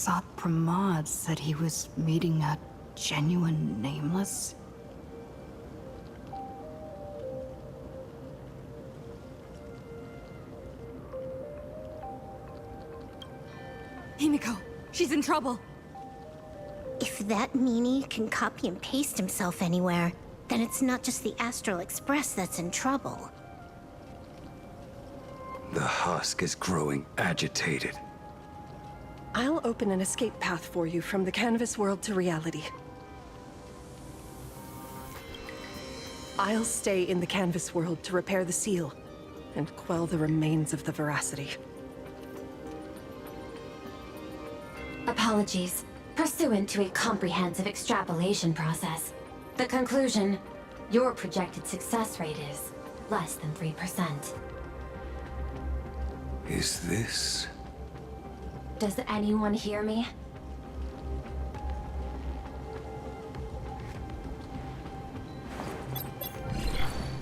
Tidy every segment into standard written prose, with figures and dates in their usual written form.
Sat Pramod said he was meeting a genuine nameless. Himiko, she's in trouble. If that meanie can copy and paste himself anywhere, then it's not just the Astral Express that's in trouble. The husk is growing agitated. I'll open an escape path for you from the canvas world to reality. I'll stay in the canvas world to repair the seal and quell the remains of the veracity. Apologies. Pursuant to a comprehensive extrapolation process, the conclusion, your projected success rate is less than 3%. Is this... Does anyone hear me?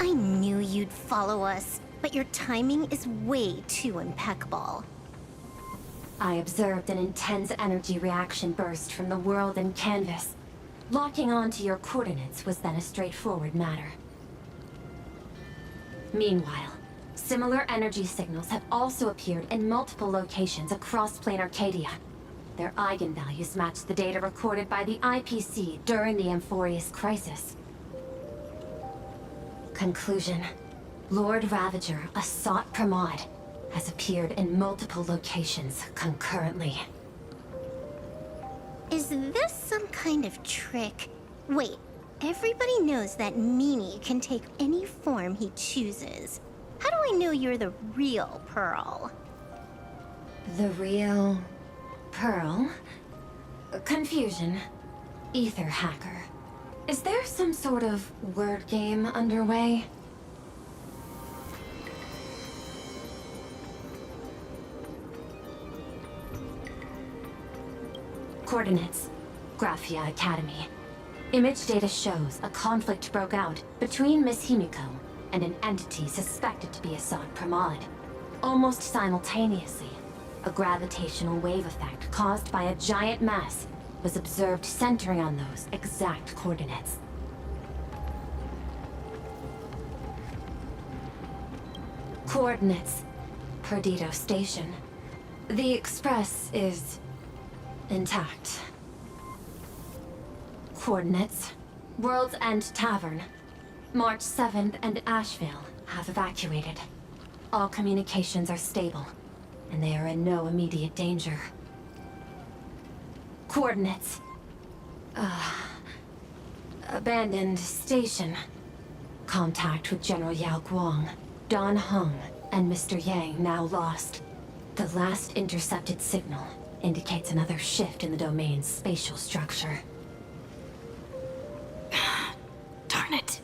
I knew you'd follow us, but your timing is way too impeccable. I observed an intense energy reaction burst from the world in canvas. Locking onto your coordinates was then a straightforward matter. Meanwhile, similar energy signals have also appeared in multiple locations across Plane Arcadia. Their eigenvalues match the data recorded by the IPC during the Amphorius crisis. Conclusion. Lord Ravager, Sat Pramod, has appeared in multiple locations concurrently. Is this some kind of trick? Wait, everybody knows that meanie can take any form he chooses. How do I know you're the real Pearl? The real... Pearl? Confusion. Ether hacker. Is there some sort of word game underway? Coordinates. Graphia Academy. Image data shows a conflict broke out between Miss Himiko and an entity suspected to be Sat Pramod. Almost simultaneously, a gravitational wave effect caused by a giant mass was observed centering on those exact coordinates. Coordinates. Perdido Station. The Express is... intact. Coordinates. World's End Tavern. March 7th and Asheville have evacuated. All communications are stable, and they are in no immediate danger. Coordinates. Abandoned station. Contact with General Yao Guang, Don Hung, and Mr. Yang now lost. The last intercepted signal indicates another shift in the domain's spatial structure. Darn it.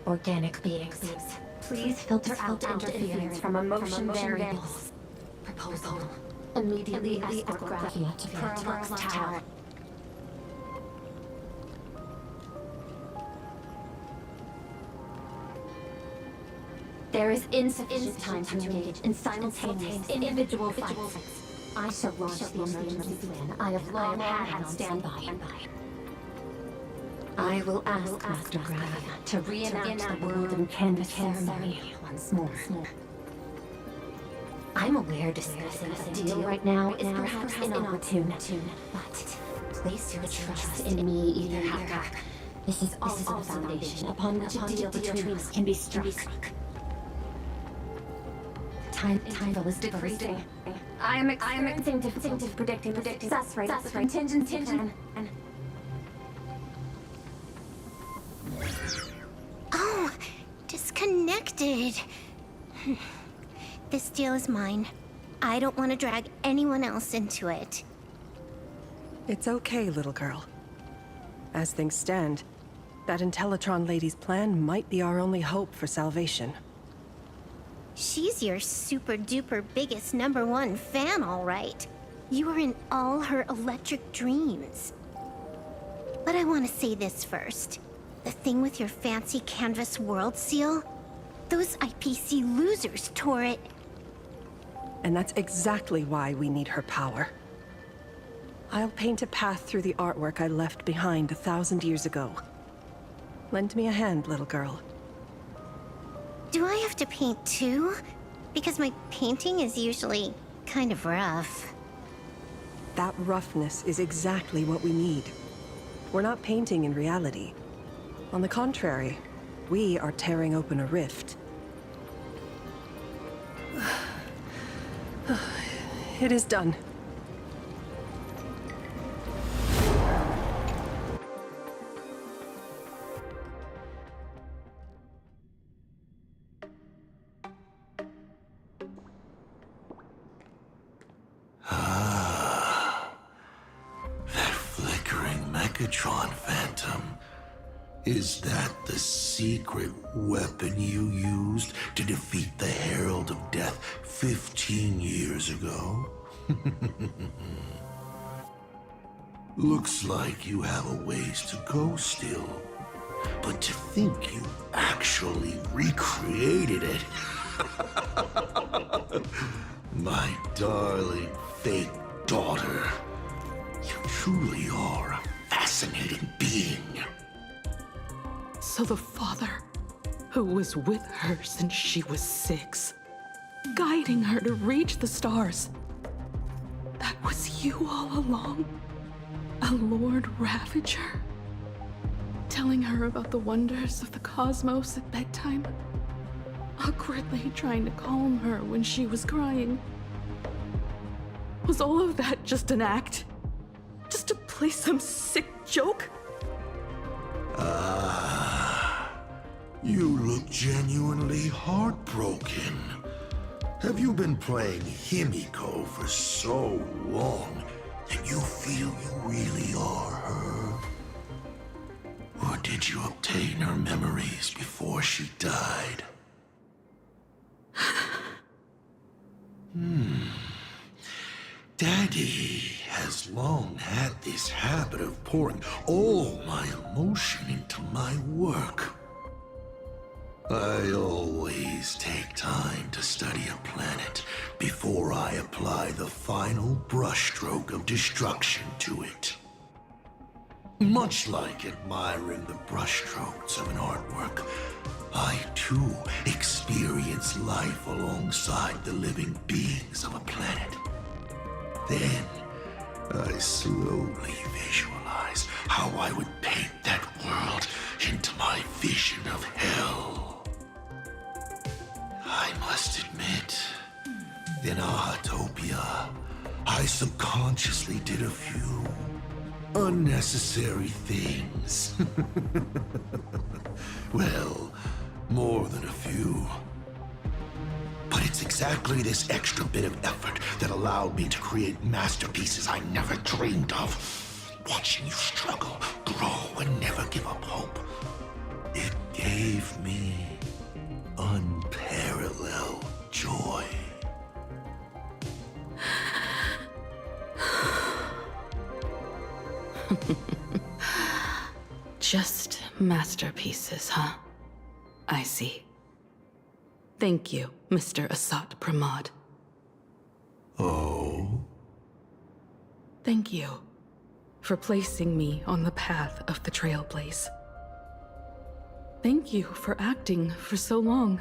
Organic beings. Please filter out interference from emotion variables. Proposal. Immediately escort Graphia to Pearl's Tower. There is insufficient time to engage in simultaneous individual fights. I shall launch the emergency plan I have long had on standby. I will ask Master Graphia to reenact the world in canvas ceremony once more. I'm aware discussing a deal right now is perhaps inopportune, but place your trust in me, Ether Hacker. This is also the foundation upon which a deal between us can be struck. Time is decreasing. I am experiencing difficulty predicting the success rate of the contingency plan. Oh, disconnected. This deal is mine. I don't want to drag anyone else into it. It's okay, little girl. As things stand, that Intellitron lady's plan might be our only hope for salvation. She's your super-duper biggest #1 fan, all right. You were in all her electric dreams. But I want to say this first. The thing with your fancy canvas world seal? Those IPC losers tore it. And that's exactly why we need her power. I'll paint a path through the artwork I left behind 1,000 years ago. Lend me a hand, little girl. Do I have to paint too? Because my painting is usually kind of rough. That roughness is exactly what we need. We're not painting in reality. On the contrary, we are tearing open a rift. It is done. Phantom. Is that the secret weapon you used to defeat the Herald of Death 15 years ago? Looks like you have a ways to go still. But to think you actually recreated it. My darling fake daughter. You truly are a fascinating being. So the father, who was with her since she was 6, guiding her to reach the stars, that was you all along? A Lord Ravager? Telling her about the wonders of the cosmos at bedtime? Awkwardly trying to calm her when she was crying? Was all of that just an act? Just to play some sick joke? You look genuinely heartbroken. Have you been playing Himiko for so long that you feel you really are her? Or did you obtain her memories before she died? Daddy has long had this habit of pouring all my emotion into my work. I always take time to study a planet before I apply the final brushstroke of destruction to it. Much like admiring the brushstrokes of an artwork, I too experience life alongside the living beings of a planet. Then, I slowly visualize how I would paint that world into my vision of hell. I must admit, in Ahatopia, I subconsciously did a few unnecessary things. Well, more than a few. But it's exactly this extra bit of effort that allowed me to create masterpieces I never dreamed of. Watching you struggle, grow, and never give up hope. It gave me unparalleled joy. Just masterpieces, huh? I see. Thank you, Mr. Asat Pramod. Oh? Thank you for placing me on the path of the Trailblaze. Thank you for acting for so long.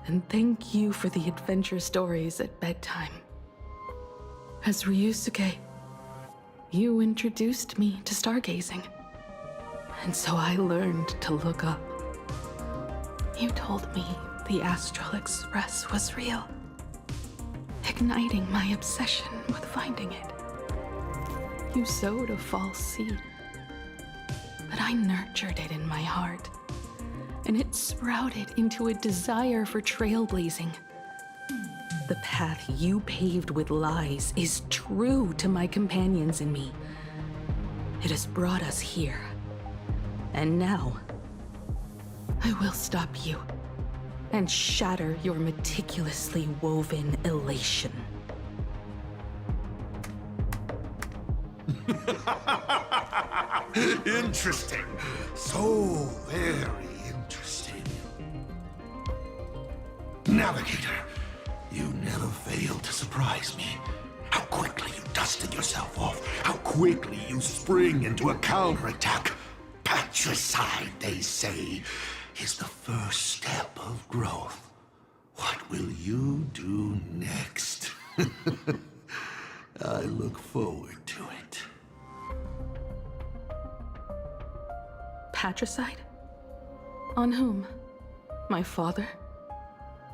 And thank you for the adventure stories at bedtime. As Ryusuke, you introduced me to stargazing. And so I learned to look up. You told me the Astral Express was real, igniting my obsession with finding it. You sowed a false seed, but I nurtured it in my heart, and it sprouted into a desire for trailblazing. The path you paved with lies is true to my companions and me. It has brought us here, and now I will stop you and shatter your meticulously woven elation. Interesting. So very interesting. Navigator, you never fail to surprise me. How quickly you dusted yourself off, how quickly you spring into a counterattack. Patricide, they say, is the first step of growth. What will you do next? I look forward to it. Patricide? On whom? My father?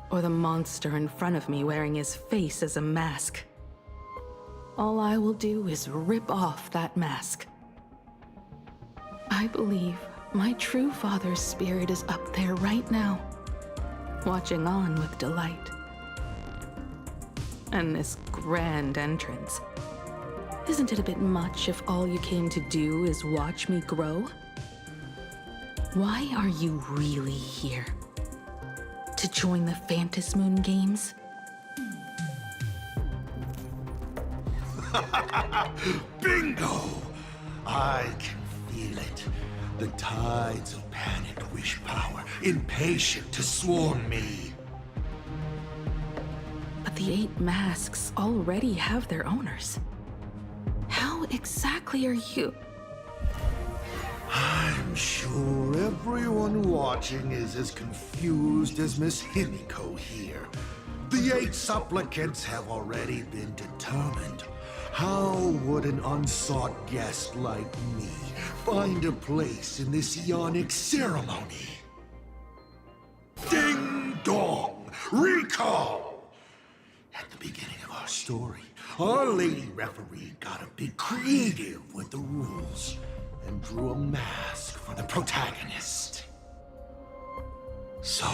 Or the monster in front of me wearing his face as a mask? All I will do is rip off that mask. I believe my true father's spirit is up there right now, watching on with delight. And this grand entrance. Isn't it a bit much if all you came to do is watch me grow? Why are you really here? To join the Phantasmoon games? Bingo! I can feel it. The tides of panicked wish power, impatient to swarm me. But the 8 masks already have their owners. How exactly are you? I'm sure everyone watching is as confused as Miss Himiko here. The 8 supplicants have already been determined. How would an unsought guest like me find a place in this Ionic ceremony? Ding dong! Recall! At the beginning of our story, our lady referee got a bit creative with the rules and drew a mask for the protagonist. So,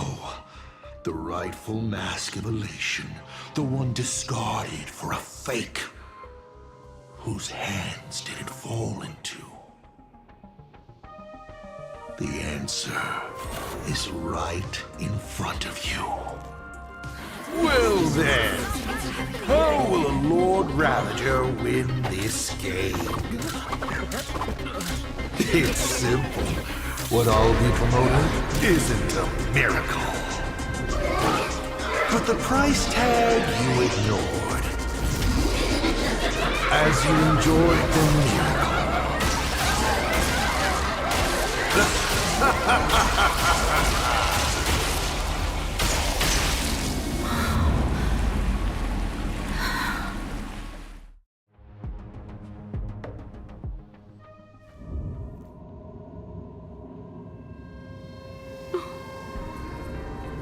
the rightful mask of elation, the one discarded for a fake, whose hands did it fall into? The answer is right in front of you. Well then, how will a Lord Ravager win this game? It's simple. What I'll be promoting isn't a miracle. But the price tag you ignored. As you enjoyed the miracle.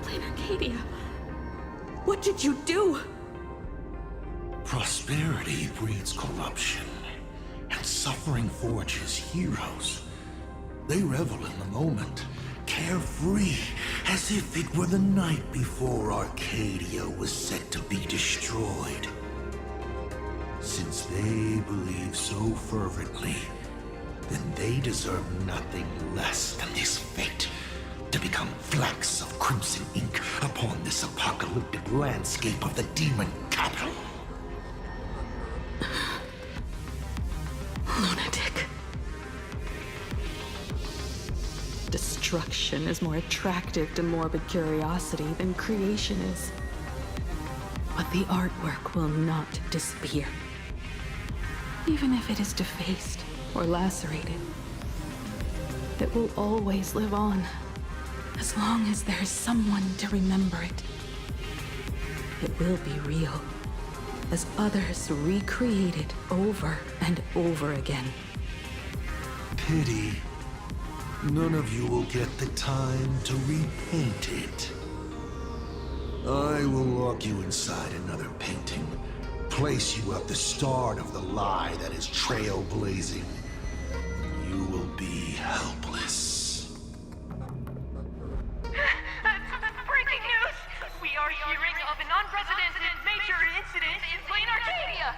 Arcadia, what did you do? Prosperity breeds corruption, and suffering forges heroes. They revel in the moment, carefree, as if it were the night before Arcadia was set to be destroyed. Since they believe so fervently, then they deserve nothing less than this fate, to become flecks of crimson ink upon this apocalyptic landscape of the demon capital. Lunatic. Destruction is more attractive to morbid curiosity than creation is. But the artwork will not disappear. Even if it is defaced or lacerated, it will always live on, as long as there is someone to remember it. It will be real, as others recreate it over and over again. Pity. None of you will get the time to repaint it. I will lock you inside another painting, place you at the start of the lie that is trailblazing. You will be helpless. Breaking news! We are hearing of an unprecedented major incident in Plain Arcadia!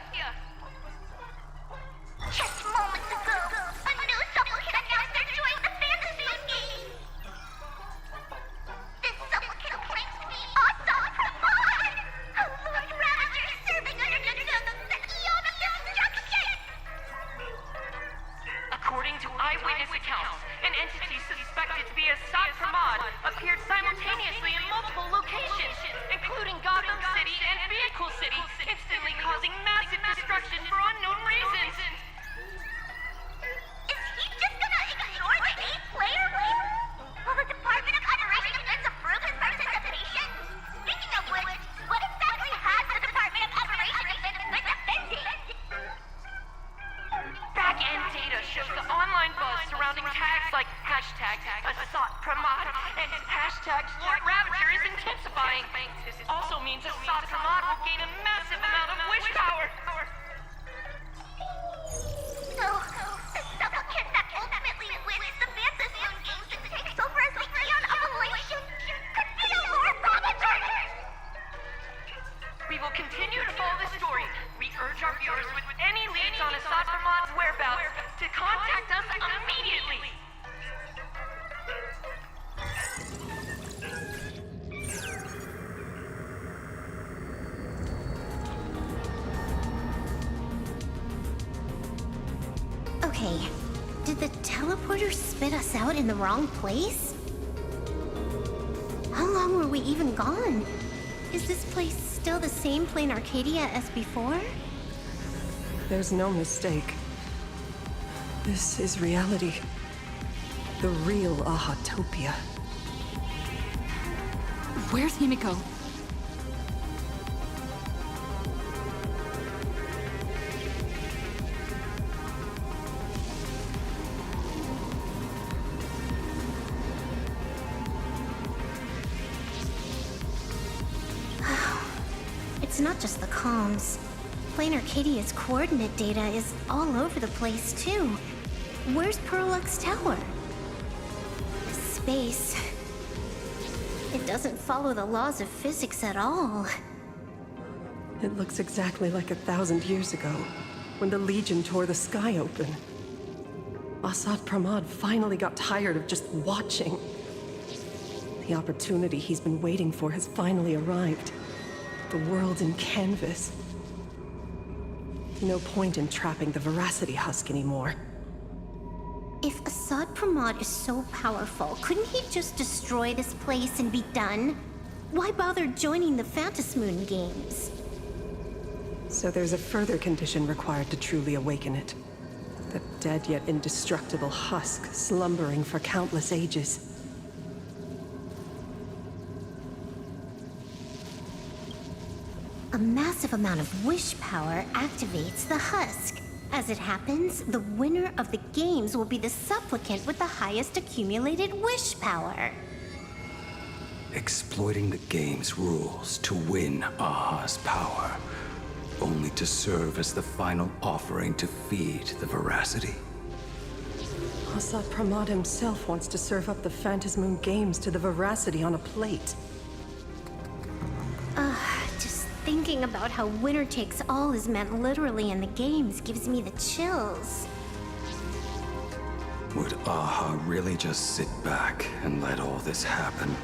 Just moments ago, a new supplicant announced they're joining the Phantasmoon game. This supplicant claims to be awesome Pramod, a Lord Ravager serving under the Eon of Destruction. According to eyewitness accounts, an yours with any leads on Assad Vermont's whereabouts to contact us immediately. Okay, did the teleporter spit us out in the wrong place? How long were we even gone? Is this place still the same plain Arcadia as before? There's no mistake. This is reality. The real Ahatopia. Where's Himiko? It's not just the comms. Plain Arcadia's coordinate data is all over the place, too. Where's Perlux Tower? Space. It doesn't follow the laws of physics at all. It looks exactly like 1,000 years ago, when the Legion tore the sky open. Assad Pramad finally got tired of just watching. The opportunity he's been waiting for has finally arrived. The world in canvas. No point in trapping the Veracity Husk anymore. If Assad Pramad is so powerful, couldn't he just destroy this place and be done? Why bother joining the Phantasmoon games? So there's a further condition required to truly awaken it. The dead yet indestructible husk slumbering for countless ages. A massive amount of wish power activates the husk. As it happens, the winner of the games will be the supplicant with the highest accumulated wish power. Exploiting the game's rules to win Aha's power, only to serve as the final offering to feed the Veracity. Assad Pramad himself wants to serve up the Phantasmoon games to the Veracity on a plate. Just thinking about how winner takes all is meant literally in the games gives me the chills. Would Aha really just sit back and let all this happen?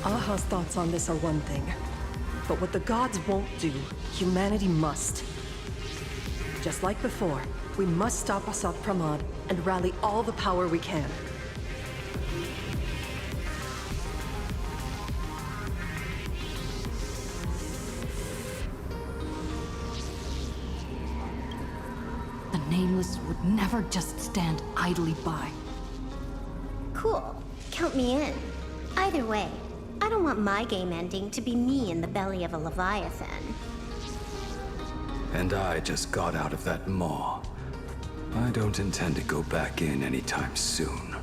Aha's thoughts on this are one thing. But what the gods won't do, humanity must. Just like before, we must stop Assad Pramad and rally all the power we can. The Nameless would never just stand idly by. Cool. Count me in. Either way, I don't want my game ending to be me in the belly of a Leviathan. And I just got out of that maw. I don't intend to go back in anytime soon.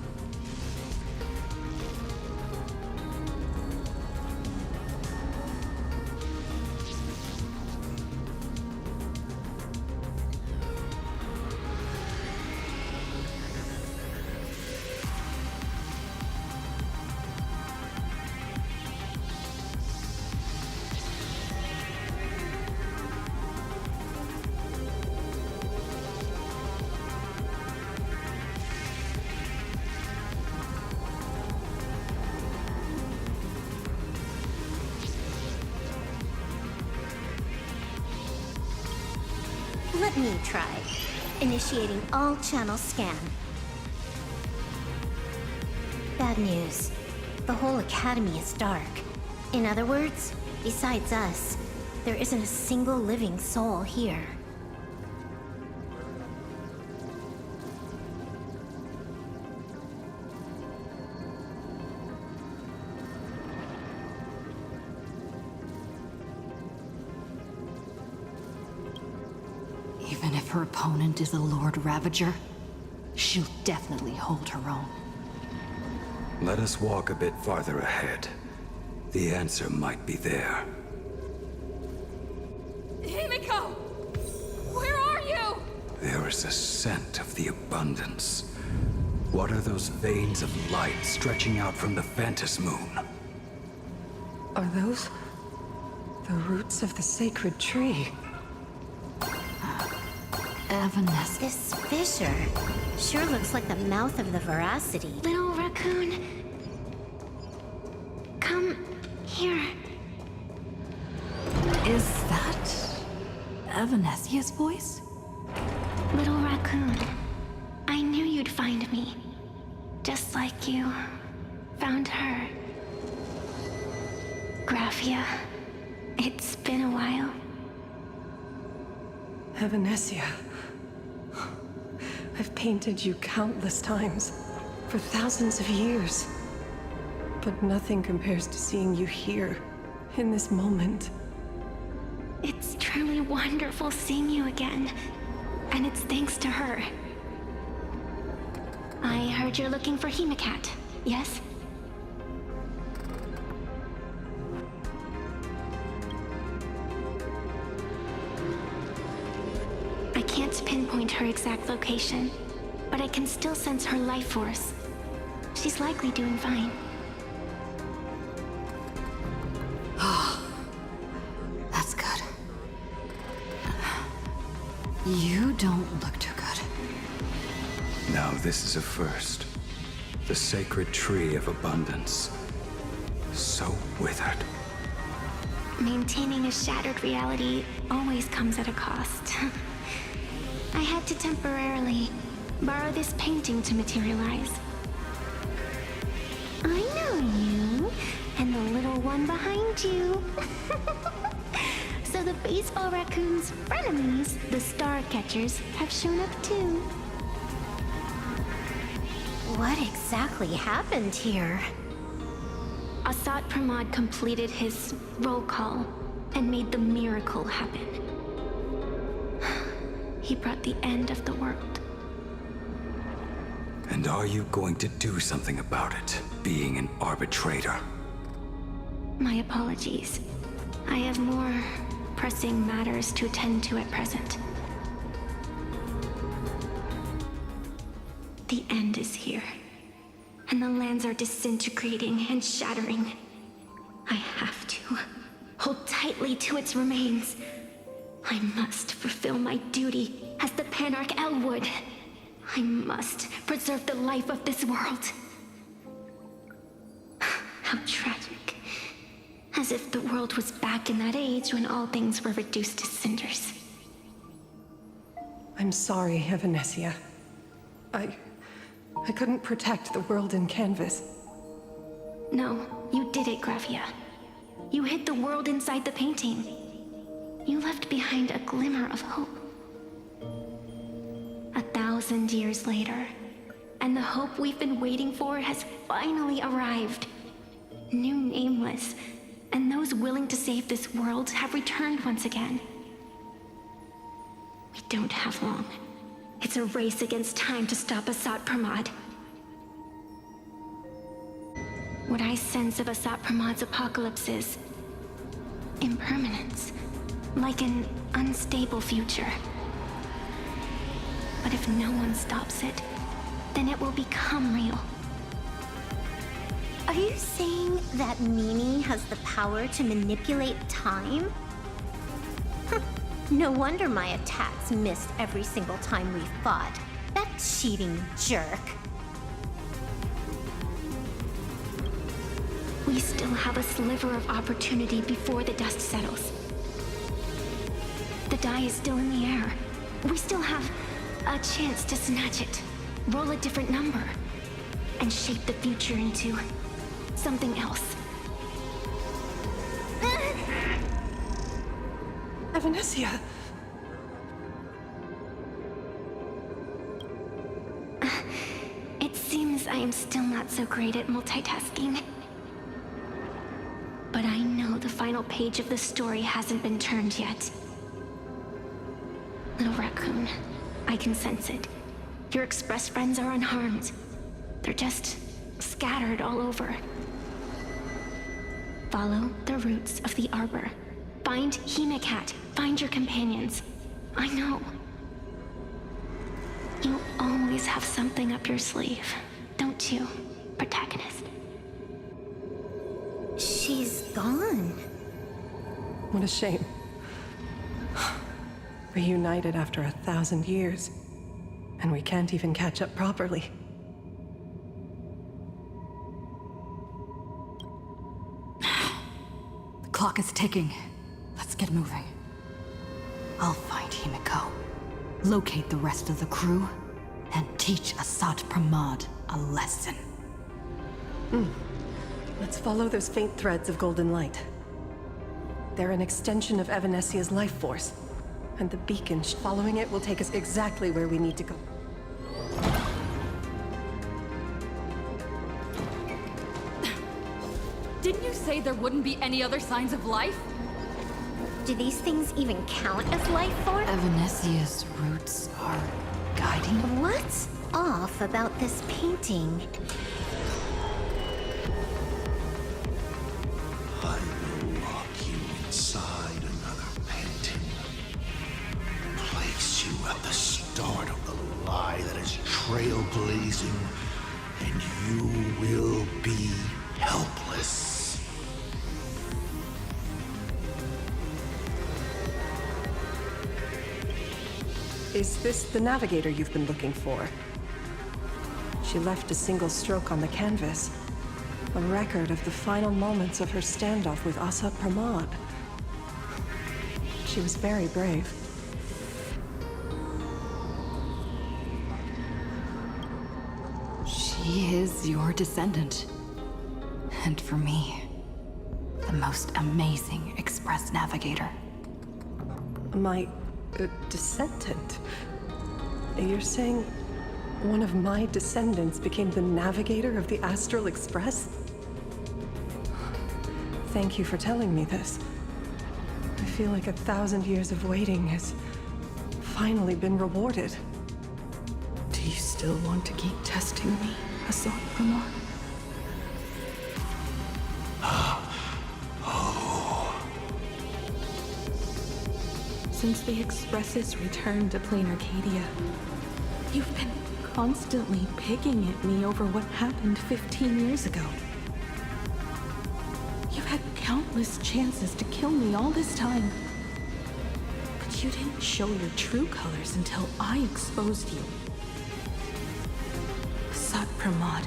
Let me try. Initiating all channel scan. Bad news. The whole academy is dark. In other words, besides us, there isn't a single living soul here. Even if her opponent is a Lord Ravager, she'll definitely hold her own. Let us walk a bit farther ahead. The answer might be there. Himiko! Where are you? There is a scent of the abundance. What are those veins of light stretching out from the Phantos Moon? Are those the roots of the sacred tree? Evanescence. This fissure sure looks like the mouth of the Veracity. Little raccoon, come here. Is that Evanesia's voice? Little raccoon, I knew you'd find me. Just like you found her. Graphia, it's been a while. Evanesia. I've painted you countless times, for thousands of years. But nothing compares to seeing you here, in this moment. It's truly wonderful seeing you again. And it's thanks to her. I heard you're looking for Hemicat, yes? I can't pinpoint her exact location, but I can still sense her life force. She's likely doing fine. That's good. You don't look too good. Now this is a first. The sacred tree of abundance. So withered. Maintaining a shattered reality always comes at a cost. I had to temporarily borrow this painting to materialize. I know you, and the little one behind you. So the baseball raccoon's frenemies, the star catchers, have shown up too. What exactly happened here? Asat Pramod completed his roll call and made the miracle happen. He brought the end of the world. And are you going to do something about it, being an arbitrator? My apologies. I have more pressing matters to attend to at present. The end is here, and the lands are disintegrating and shattering. I have to hold tightly to its remains. I must fulfill my duty as the Panarch Elwood. I must preserve the life of this world. How tragic. As if the world was back in that age when all things were reduced to cinders. I'm sorry, Evanesia. I couldn't protect the world in canvas. No, you did it, Graphia. You hid the world inside the painting. You left behind a glimmer of hope. 1,000 years later, and the hope we've been waiting for has finally arrived. New Nameless, and those willing to save this world have returned once again. We don't have long. It's a race against time to stop Asat Pramod. What I sense of Asat Pramod's apocalypse is impermanence, like an unstable future. But if no one stops it, then it will become real. Are you saying that Mimi has the power to manipulate time? No wonder my attacks missed every single time we fought. That cheating jerk. We still have a sliver of opportunity before the dust settles. The die is still in the air. We still have a chance to snatch it, roll a different number, and shape the future into something else. Evanesia! It seems I am still not so great at multitasking. But I know the final page of the story hasn't been turned yet. Little raccoon, I can sense it. Your express friends are unharmed. They're just scattered all over. Follow the roots of the arbor. Find Hemicat. Find your companions. I know. You always have something up your sleeve, don't you, protagonist? She's gone. What a shame. Reunited after 1,000 years, and we can't even catch up properly. The clock is ticking. Let's get moving. I'll find Himiko, locate the rest of the crew, and teach Assad Pramod a lesson. Let's follow those faint threads of golden light. They're an extension of Evanesia's life force, and the beacon following it will take us exactly where we need to go. Didn't you say there wouldn't be any other signs of life? Do these things even count as life force? Evanesia's roots are guiding. What's off about this painting? I will lock you inside another painting. Place you at the start of the lie that is trailblazing, and you will be helpless. Is this the navigator you've been looking for? She left a single stroke on the canvas. A record of the final moments of her standoff with Assad Pramod. She was very brave. She is your descendant. And for me, the most amazing Express navigator. My descendant? You're saying one of my descendants became the navigator of the Astral Express? Thank you for telling me this. I feel like 1,000 years of waiting has finally been rewarded. Do you still want to keep testing me, Assad Pramod? Since the Expresses returned to Plain Arcadia, you've been constantly picking at me over what happened 15 years ago. You've had countless chances to kill me all this time. But you didn't show your true colors until I exposed you. Assad Pramod,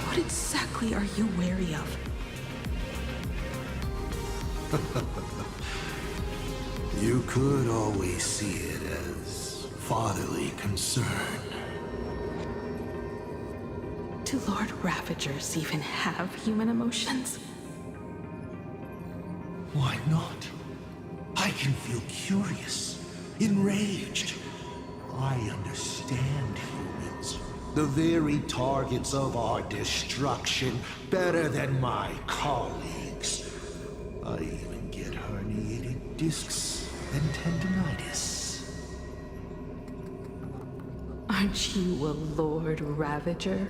what exactly are you wary of? You could always see it as fatherly concern. Do Lord Ravagers even have human emotions? Why not? I can feel curious, enraged. I understand humans, the very targets of our destruction, better than my colleagues. I even get herniated discs and tendinitis. Aren't you a Lord Ravager?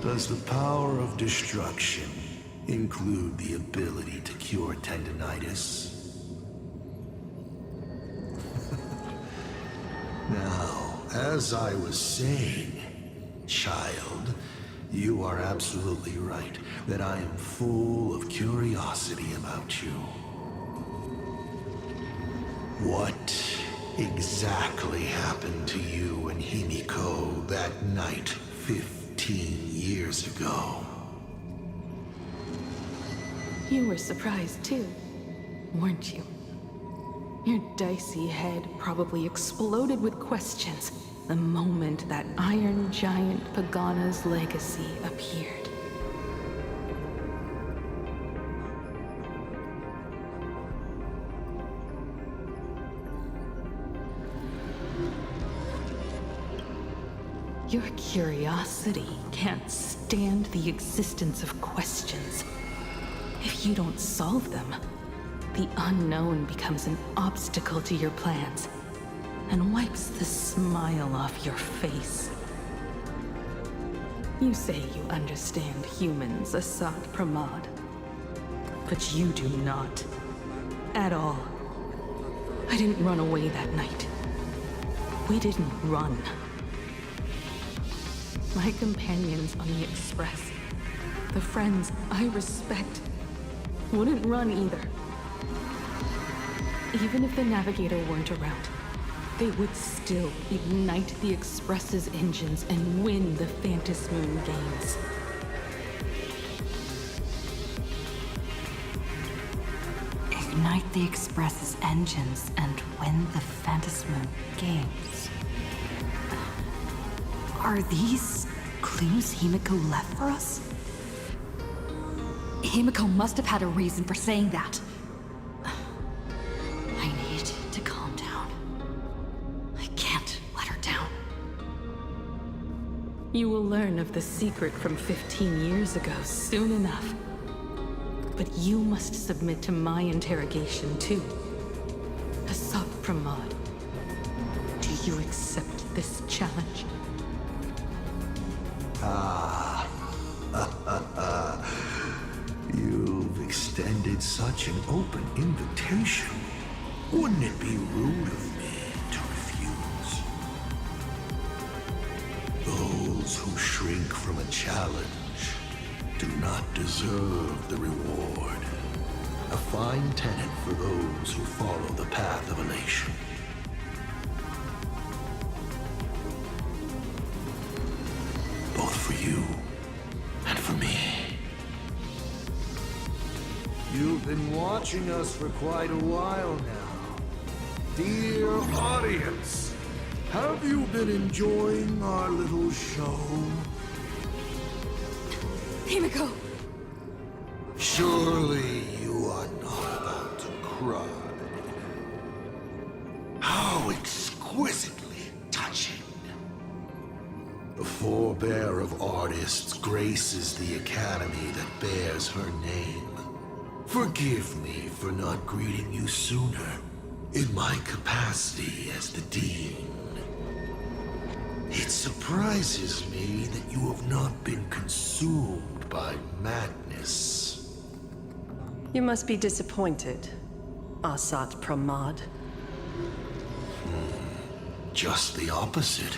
Does the power of destruction include the ability to cure tendinitis? Now, as I was saying, child, you are absolutely right that I am full of curiosity about you. What exactly happened to you and Himiko that night 15 years ago? You were surprised too, weren't you? Your dicey head probably exploded with questions the moment that Iron Giant Pagana's legacy appeared. Your curiosity can't stand the existence of questions. If you don't solve them, the unknown becomes an obstacle to your plans and wipes the smile off your face. You say you understand humans, Assad Pramod, but you do not. At all. I didn't run away that night. We didn't run. My companions on the Express, the friends I respect, wouldn't run either. Even if the Navigator weren't around, they would still ignite the Express's engines and win the Phantasmoon games. Ignite the Express's engines and win the Phantasmoon games. Are these clues Himiko left for us? Himiko must have had a reason for saying that. I need to calm down. I can't let her down. You will learn of the secret from 15 years ago soon enough. But you must submit to my interrogation too. Assad Pramod, do you accept this challenge? You've extended such an open invitation. Wouldn't it be rude of me to refuse? Those who shrink from a challenge do not deserve the reward. A fine tenet for those who follow the path of elation. Both for you and for me. You've been watching us for quite a while now. Dear audience, have you been enjoying our little show? Himiko! Surely you are not about to cry. How exquisitely touching. The forebear of artists graces the academy that bears her name. Forgive me for not greeting you sooner in my capacity as the Dean. It surprises me that you have not been consumed by madness. You must be disappointed, Assad Pramod. Just the opposite.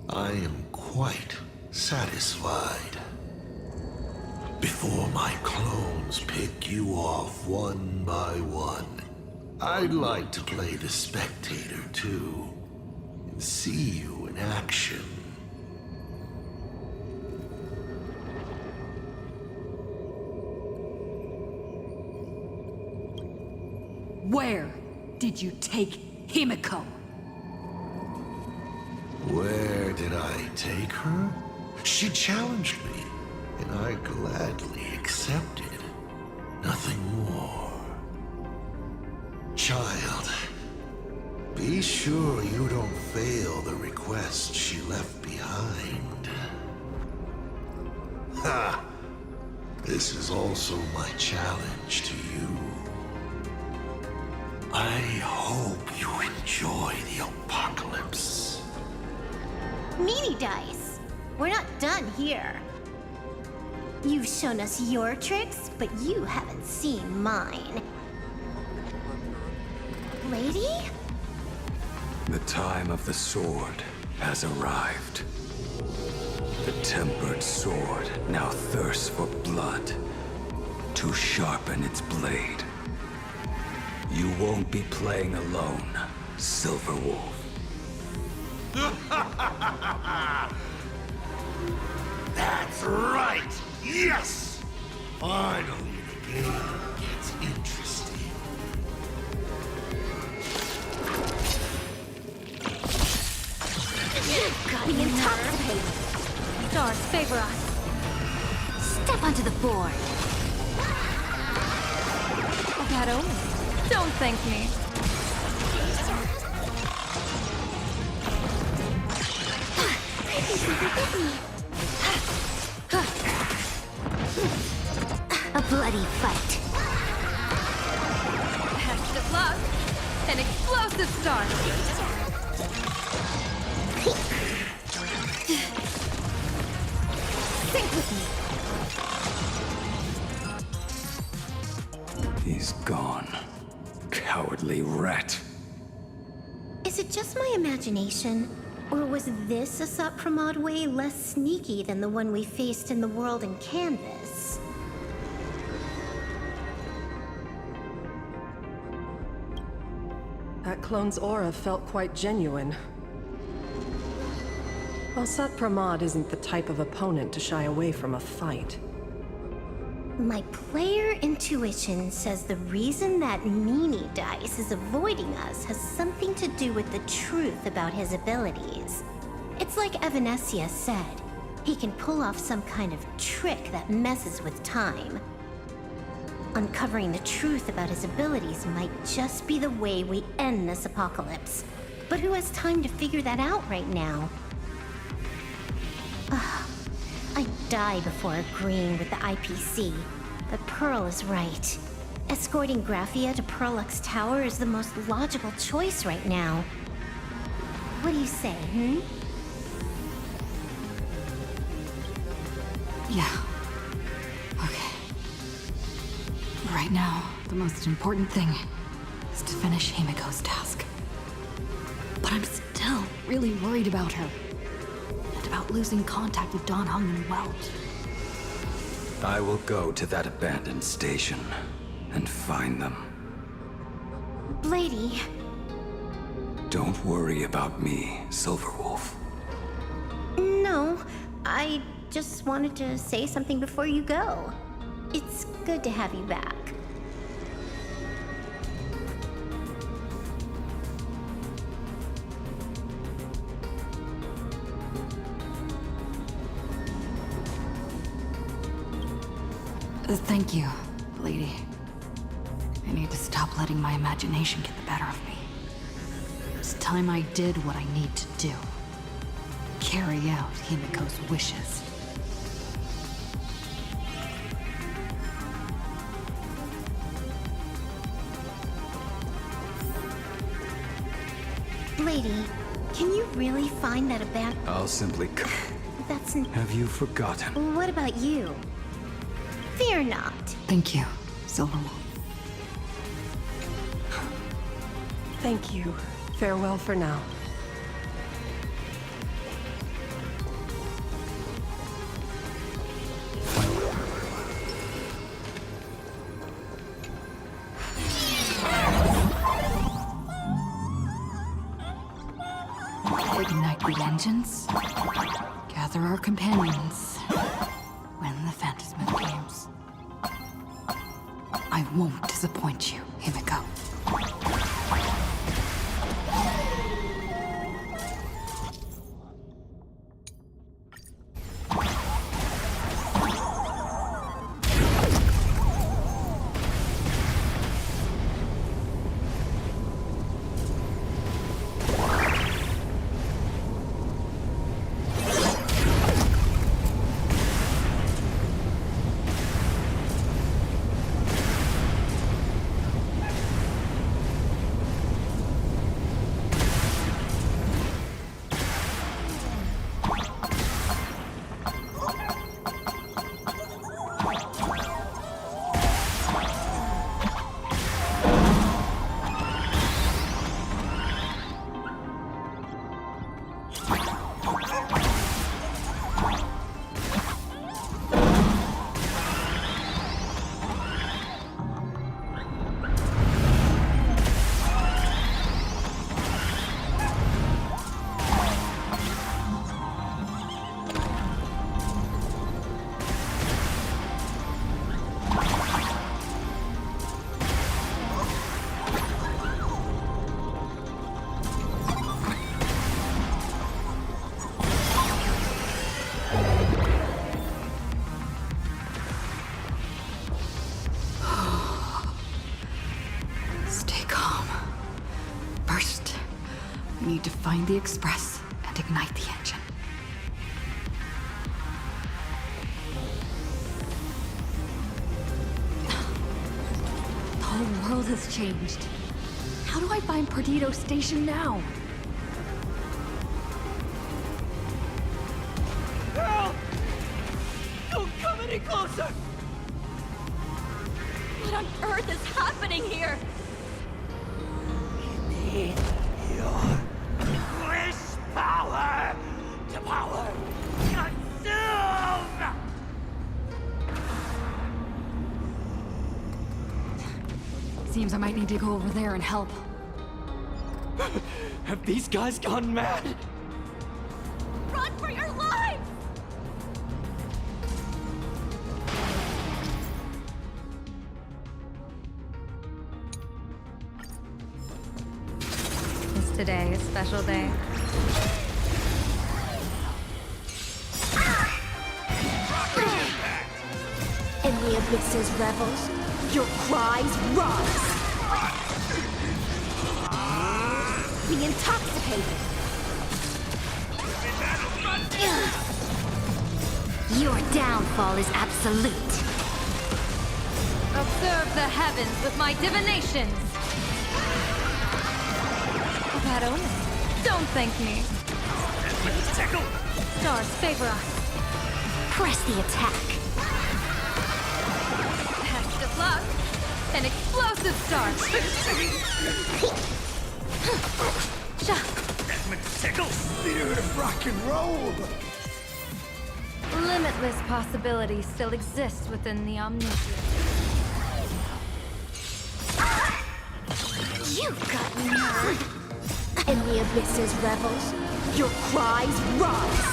I am quite satisfied. Before my clones pick you off one by one, I'd like to play the spectator too, and see you in action. Where did you take Himiko? Where did I take her? She challenged me, and I gladly accepted. Nothing more. Child, be sure you don't fail the request she left behind. Ha! This is also my challenge to you. I hope you enjoy the apocalypse. Meanie Dice, we're not done here. You've shown us your tricks, but you haven't seen mine. Lady? The time of the sword has arrived. The tempered sword now thirsts for blood to sharpen its blade. You won't be playing alone, Silver Wolf. That's right! Yes! Finally, the game gets interesting. Got me intoxicated. Stars favor us. Step onto the board. That only. Don't thank me. A bloody fight. An explosive start! Sync with me. He's gone. Cowardly rat. Is it just my imagination? Or was this Asat Pramod way less sneaky than the one we faced in the world in Canvas? That clone's aura felt quite genuine. Asat Pramod isn't the type of opponent to shy away from a fight. My player intuition says the reason that meanie dice is avoiding us has something to do with the truth about his abilities. It's like Evanescia said, he can pull off some kind of trick that messes with time. Uncovering the truth about his abilities might just be the way we end this apocalypse. But who has time to figure that out right now? I'd die before agreeing with the IPC, but Pearl is right. Escorting Graphia to Perlux Tower is the most logical choice right now. What do you say, Yeah. Okay. Right now, the most important thing is to finish Himiko's task. But I'm still really worried about her. And about losing contact with Dan Heng and Welt. I will go to that abandoned station and find them. Lady. Don't worry about me, Silverwolf. No, I just wanted to say something before you go. It's good to have you back. Thank you, lady. I need to stop letting my imagination get the better of me. It's time I did what I need to do. Carry out Himiko's wishes. Lady, can you really find that abandoned... I'll simply That's... Have you forgotten? What about you? Fear not. Thank you, Silverwolf. Thank you. Farewell for now. Ignite the engines. Gather our companions. Win the Phantasmith games. I won't disappoint you, Himiko. Need to find the Express and ignite the engine. The whole world has changed. How do I find Perdido Station now? Girl! Don't come any closer! What on earth is happening here? Need your wish power to power consume! Seems I might need to go over there and help. Have these guys gone mad? Run for your lives! Is today a special day? In the abyss's revels, your cries rise. Be intoxicated. Your downfall is absolute. Observe the heavens with my divinations. That omen. Don't thank me. Stars favor us. Press the attack. Best of luck. An explosive start. Spirit of rock and roll! Limitless possibilities still exist within the omniscient. You've got nerve. In the abyss's revels, your cries rise.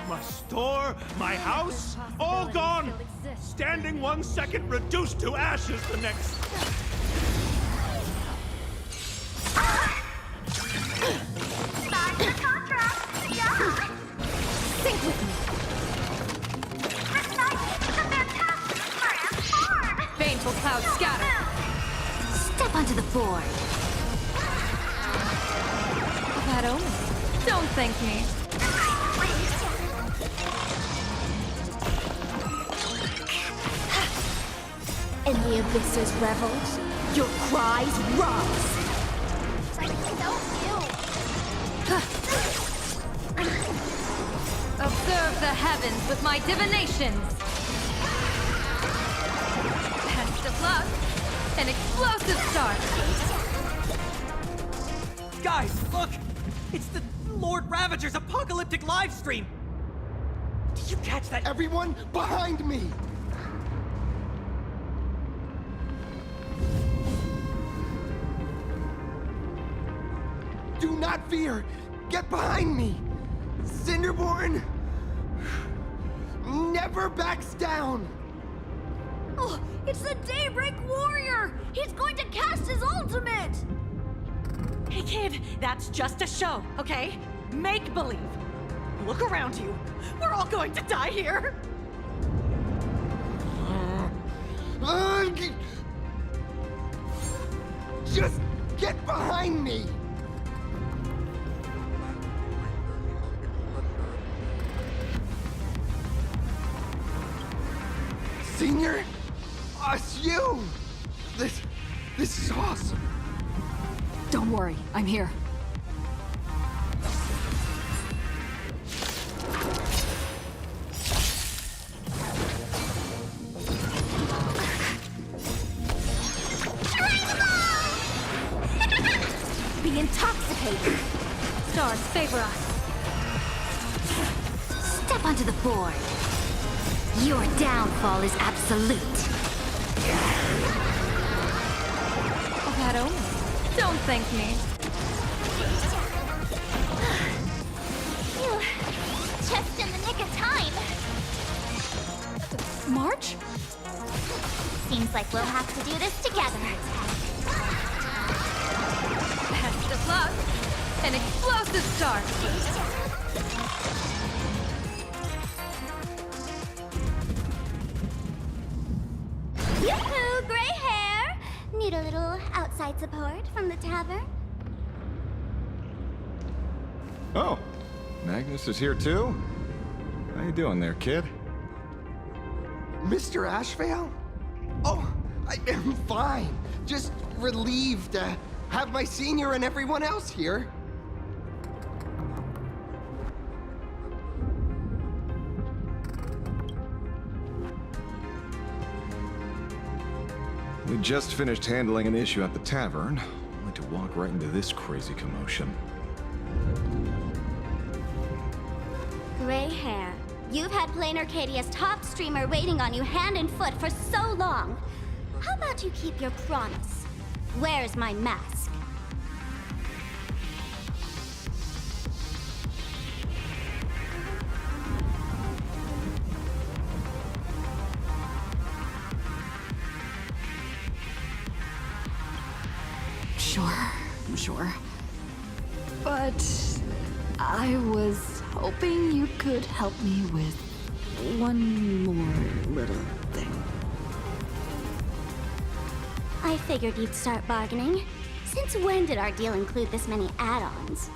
My store, my house, all gone! Standing 1 second, reduced to ashes the next. Think with me. Baneful clouds scatter. Step onto the board. That omen. Don't thank me. In the abyss's revels, your cries rise. Observe the heavens with my divinations. Best of luck. An explosive start. Guys, look! It's the Lord Ravager's apocalyptic live stream! Did you catch that? Everyone behind me! Do not fear! Get behind me! Cinderborn never backs down! Oh, it's the Daybreak Warrior! He's going to cast his ultimate! Hey kid, that's just a show, okay? Make believe. Look around you. We're all going to die here. Just get behind me! Senior? It's you! This is awesome. Don't worry, I'm here. Be intoxicated. Stars favor us. Step onto the board. Your downfall is absolute. That omen. Don't thank me. Phew. Just in the nick of time. March? Seems like we'll have to do this together. Best of luck. An explosive start. Yoo-hoo, gray hair! Need a little outside support from the tavern? Oh, Magnus is here too? How you doing there, kid? Mr. Ashvale? Oh, I'm fine. Just relieved to have my senior and everyone else here. We just finished handling an issue at the tavern, only to walk right into this crazy commotion. Gray hair. You've had Plain Arcadia's top streamer waiting on you hand and foot for so long. How about you keep your promise? Where's my mask? Sure. But I was hoping you could help me with one more little thing. I figured you'd start bargaining. Since when did our deal include this many add-ons?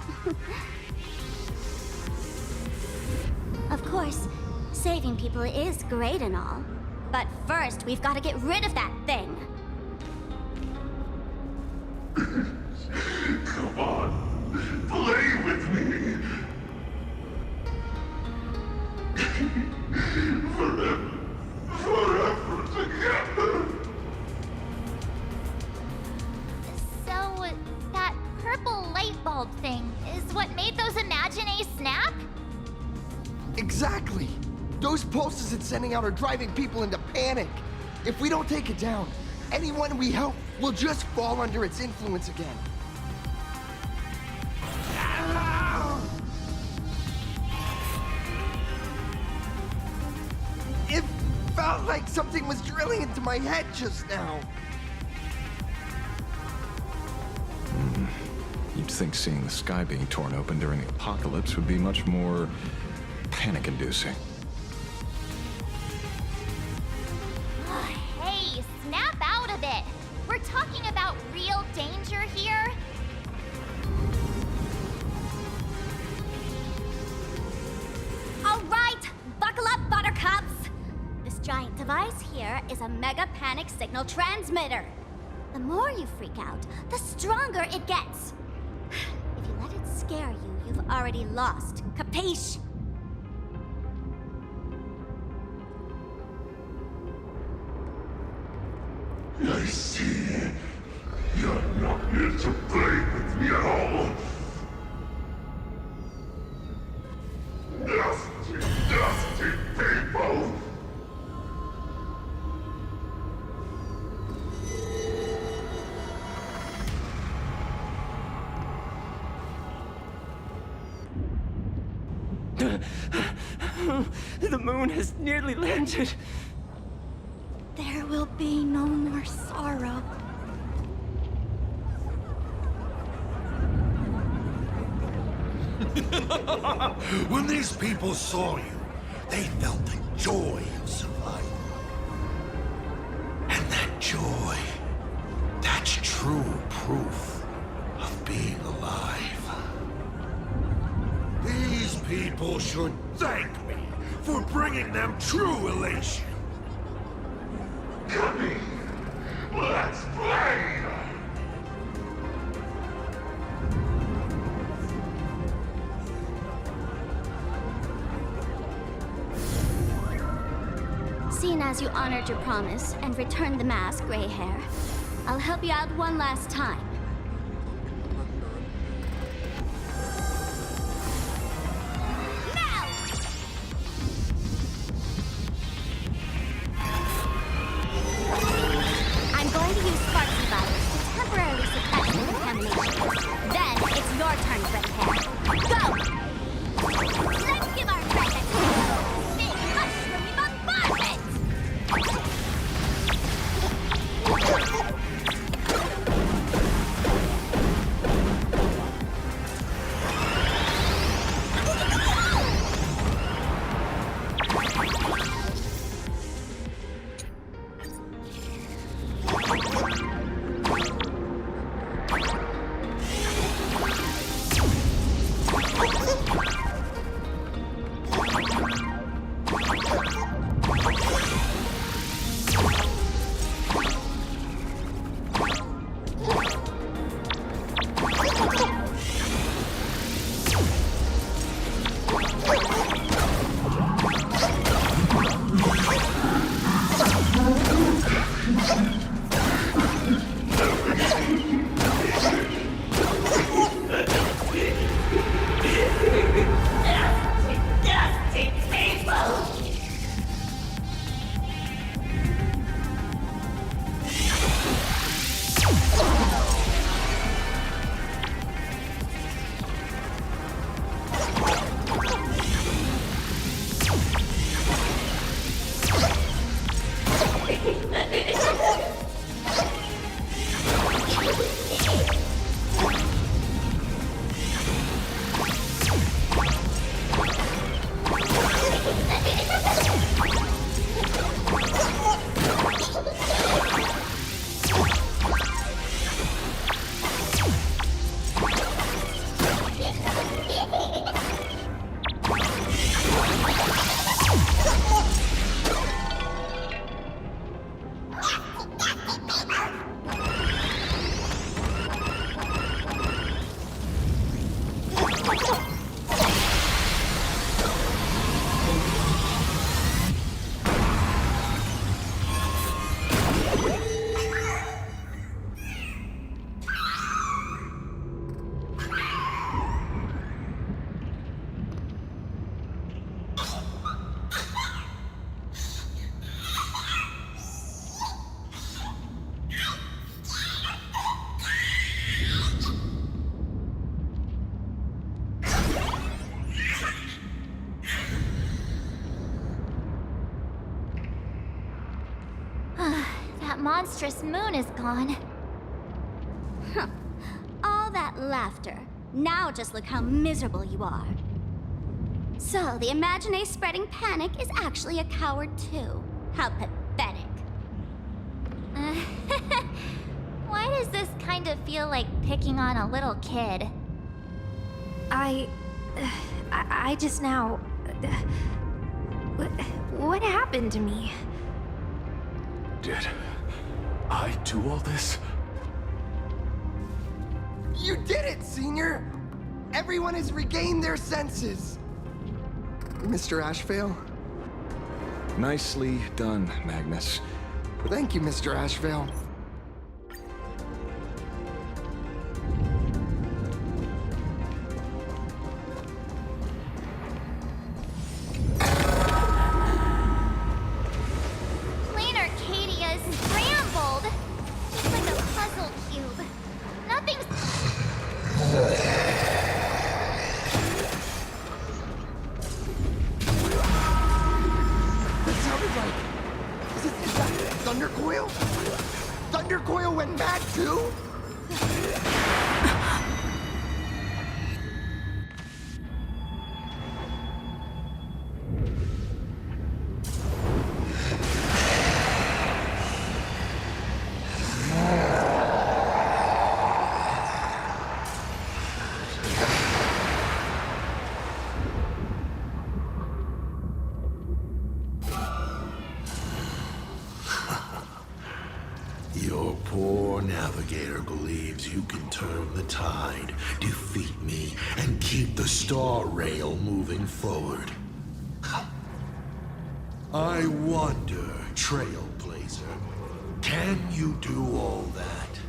Of course, saving people is great and all. But first, we've got to get rid of that thing. Come on, play with me. Forever together. So, that purple light bulb thing is what made those Imaginae snap? Exactly. Those pulses it's sending out are driving people into panic. If we don't take it down, anyone we help will just fall under its influence again. It felt like something was drilling into my head just now. You'd think seeing the sky being torn open during the apocalypse would be much more panic-inducing. Hey, snap out of it! We're talking about real danger here. All right, buckle up, buttercups! This giant device here is a mega panic signal transmitter. The more you freak out, the stronger it gets. If you let it scare you, you've already lost. Capiche? I see. You're not here to play with me at all. Nasty people! The moon has nearly landed. There will be no more sorrow. When these people saw you, they felt the joy of survival. And that joy, that's true proof of being alive. These people should thank me for bringing them true elation. Come in. Let's play! Seeing as you honored your promise and returned the mask, Gray Hair, I'll help you out one last time. I'm going to use Sparky Virus to temporarily suppress the contamination. Then it's your turn, Gray Hair. Go! Let's give our friend a big mushroom bombardment! monstrous moon is gone. Huh. All that laughter. Now just look how miserable you are. So, the Imagine spreading panic is actually a coward too. How pathetic. Why does this kind of feel like picking on a little kid? I just now... What happened to me? Did I do all this? You did it, Senior! Everyone has regained their senses! Mr. Ashvale? Nicely done, Magnus. Thank you, Mr. Ashvale. Plain Arcadia is scrambled! Just like a puzzle cube. Nothing's... That sounded like... Is that Thundercoil? Thundercoil went mad too? Your poor navigator believes you can turn the tide, defeat me, and keep the star rail moving forward. I wonder, Trailblazer, can you do all that?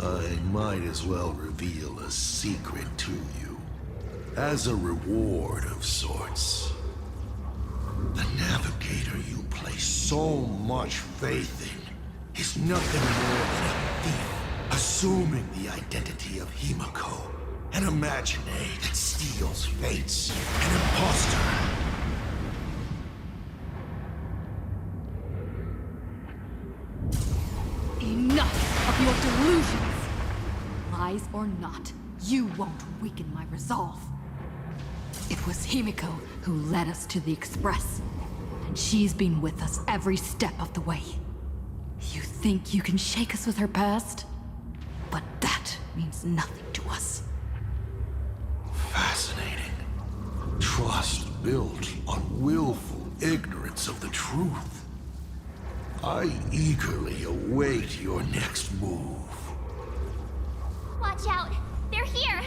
I might as well reveal a secret to you, as a reward of sorts. The navigator you place so much faith in is nothing more than a thief assuming the identity of Himiko, an imaginary that steals fates, an imposter. Enough of your delusions! Lies or not, you won't weaken my resolve. It was Himiko who led us to the Express, and she's been with us every step of the way. You think you can shake us with her past? But that means nothing to us. Fascinating. Trust built on willful ignorance of the truth. I eagerly await your next move. Watch out! They're here!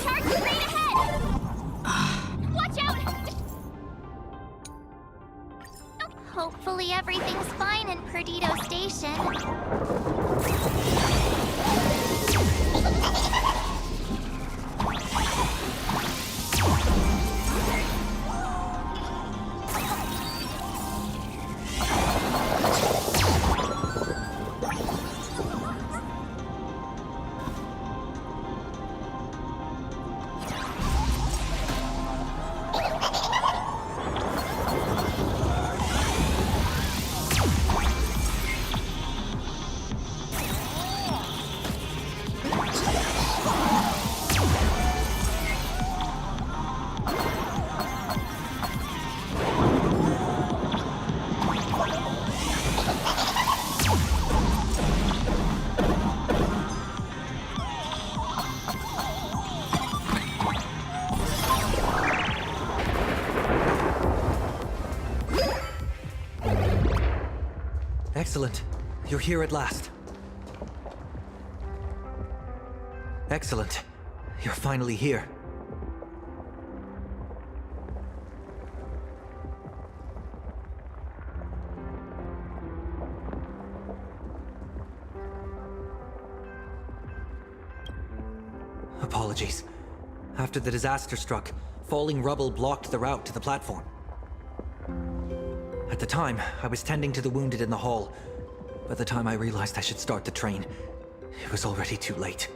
Sharks straight ahead! Watch out! Hopefully everything's fine in Perdido Station. Excellent. You're here at last. Excellent. You're finally here. Apologies. After the disaster struck, falling rubble blocked the route to the platform. At the time, I was tending to the wounded in the hall. By the time I realized I should start the train, it was already too late.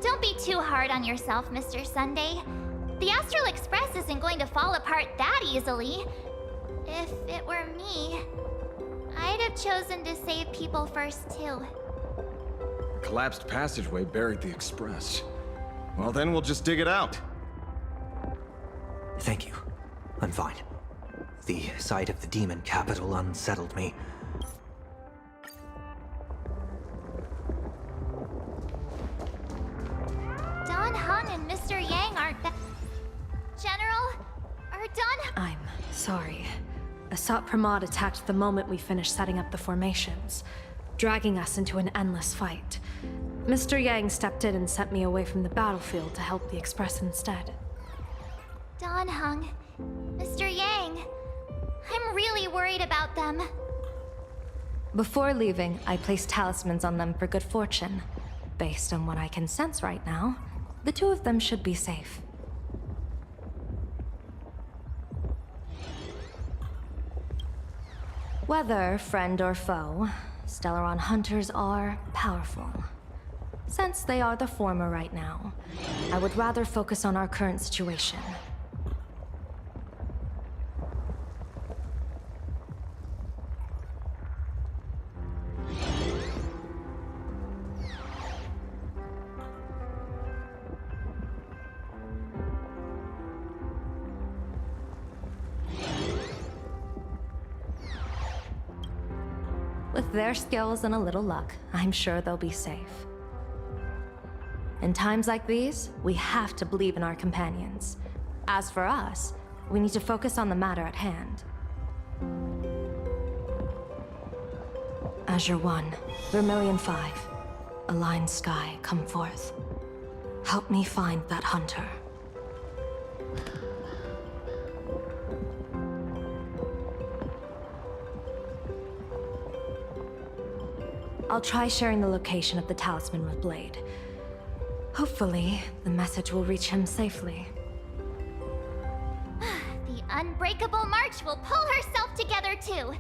Don't be too hard on yourself, Mr. Sunday. The Astral Express isn't going to fall apart that easily. If it were me, I'd have chosen to save people first, too. A collapsed passageway buried the express. Well, then we'll just dig it out. Thank you. I'm fine. The sight of the demon capital unsettled me. Don Hung and Mr. Yang aren't back. General? Are Don... I'm sorry. Asat Pramod attacked the moment we finished setting up the formations, dragging us into an endless fight. Mr. Yang stepped in and sent me away from the battlefield to help the Express instead. Don Hung, Mr. Yang, I'm really worried about them. Before leaving, I placed talismans on them for good fortune. Based on what I can sense right now, the two of them should be safe. Whether friend or foe, Stellaron hunters are powerful. Since they are the former right now, I would rather focus on our current situation. With their skills and a little luck, I'm sure they'll be safe. In times like these, we have to believe in our companions. As for us, we need to focus on the matter at hand. Azure 1, Vermilion 5, Aligned Sky, come forth. Help me find that hunter. I'll try sharing the location of the talisman with Blade. Hopefully, the message will reach him safely. The Unbreakable March will pull herself together too.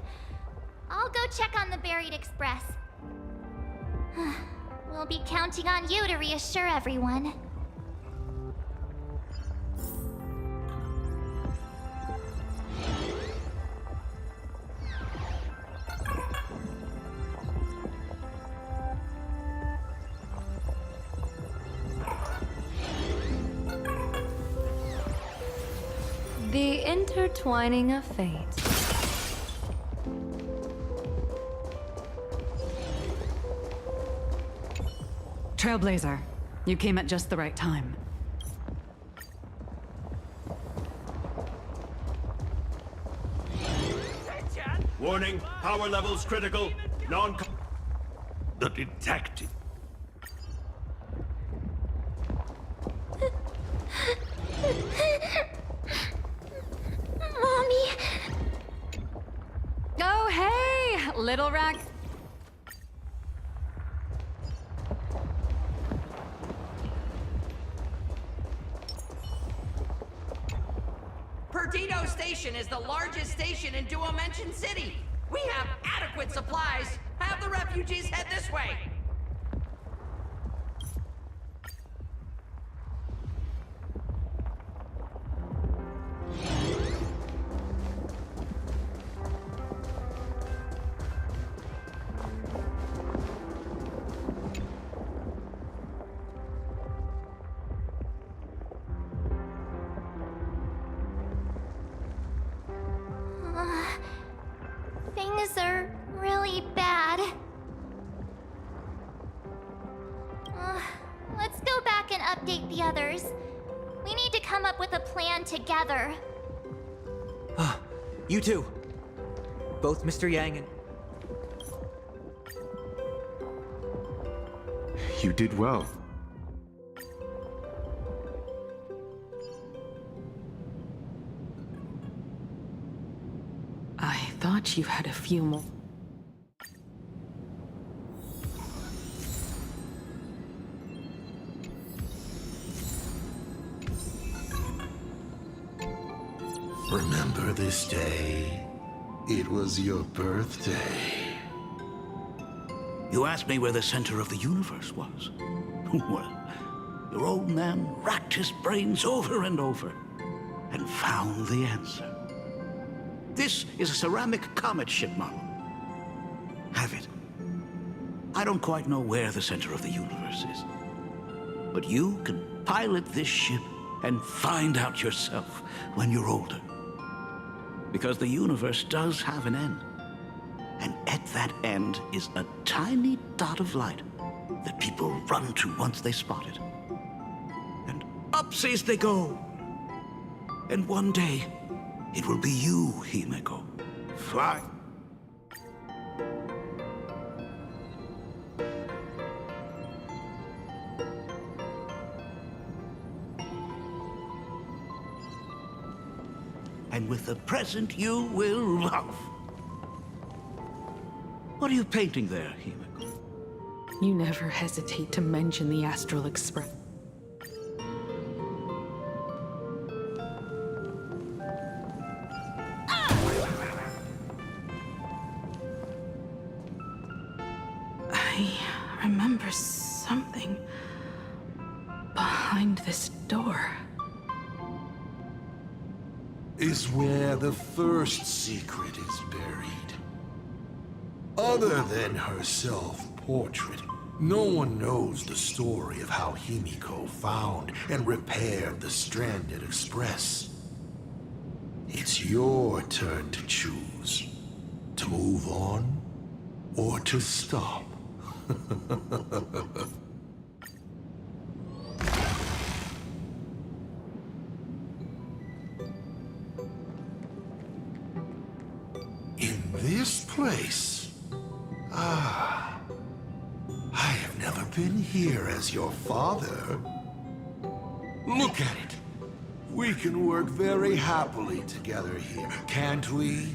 I'll go check on the buried express. We'll be counting on you to reassure everyone. The intertwining of fate. Trailblazer, you came at just the right time. Warning, power levels critical. The detective. Mommy! Oh, hey, little rack. Perdido Station is the largest station in Duomension City. We have adequate supplies. Have the refugees head this way. Things are really bad. Let's go back and update the others. We need to come up with a plan together. You two. Both Mr. Yang and... You did well. I thought you had a few more. Remember this day? It was your birthday. You asked me where the center of the universe was. Well, your old man racked his brains over and over and found the answer. This is a ceramic comet ship model. Have it. I don't quite know where the center of the universe is, but you can pilot this ship and find out yourself when you're older. Because the universe does have an end. And at that end is a tiny dot of light that people run to once they spot it. And upsies they go. And one day, it will be you, Himeko. Fly. And with the present you will love. What are you painting there, Himeko? You never hesitate to mention the Astral Express. I remember something behind this door. Is where the first secret is buried. Other than her self-portrait, no one knows the story of how Himiko found and repaired the stranded Express. It's your turn to choose. To move on, or to stop. In this place? Ah. I have never been here as your father. Look at it. We can work very happily together here, can't we?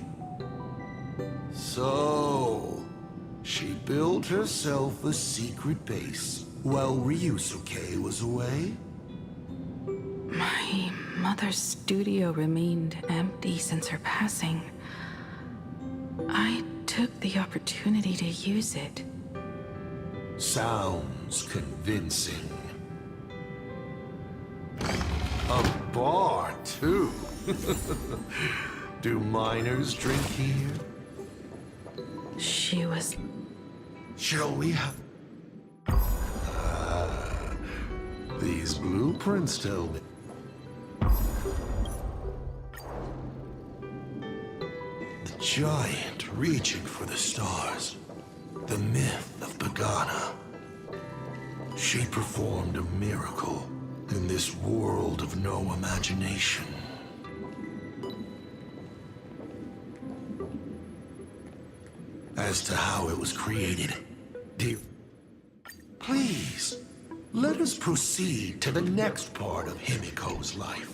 So, she built herself a secret base while Ryusuke was away? My mother's studio remained empty since her passing. I took the opportunity to use it. Sounds convincing. A bar, too. Do minors drink here? She was... Shall we have... These blueprints tell me... The giant reaching for the stars. The myth of Pagana. She performed a miracle in this world of no imagination. As to how it was created, dear, please, let us proceed to the next part of Himiko's life.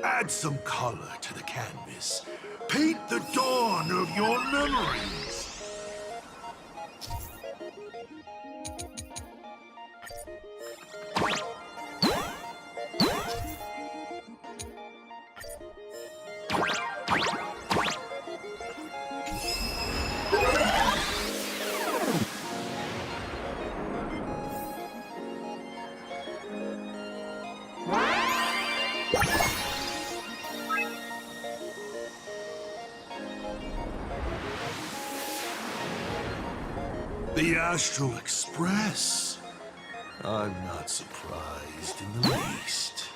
Add some color to the canvas. Paint the dawn of your memories. The Astral Express. I'm not surprised in the least.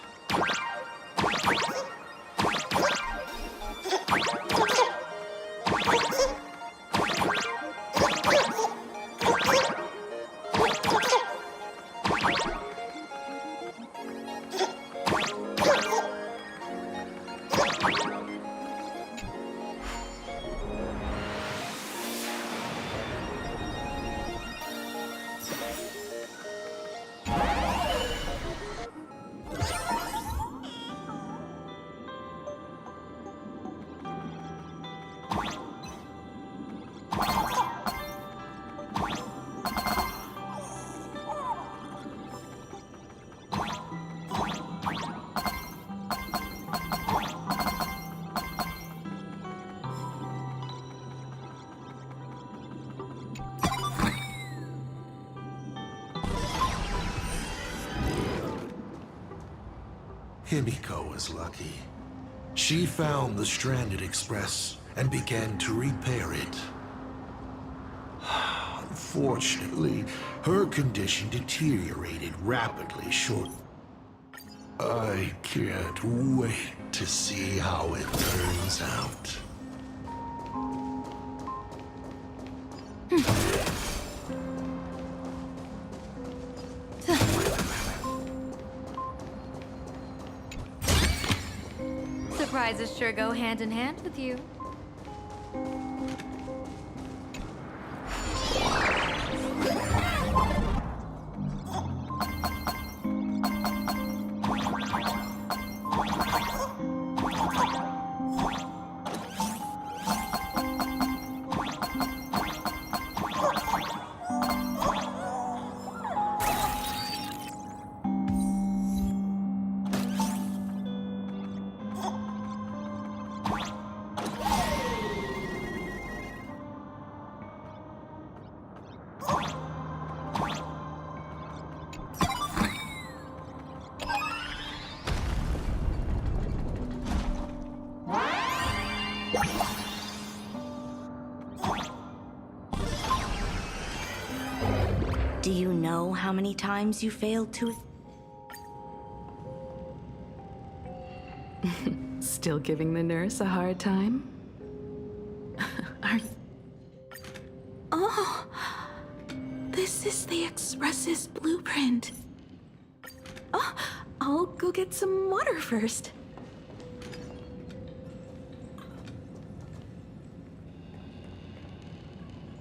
Himiko was lucky. She found the stranded express and began to repair it. Unfortunately, her condition deteriorated rapidly short. I can't wait to see how it turns out. Surprises sure go hand in hand with you. Do you know how many times you failed to... Still giving the nurse a hard time? Are you... Oh! This is the Express's blueprint. Oh, I'll go get some water first.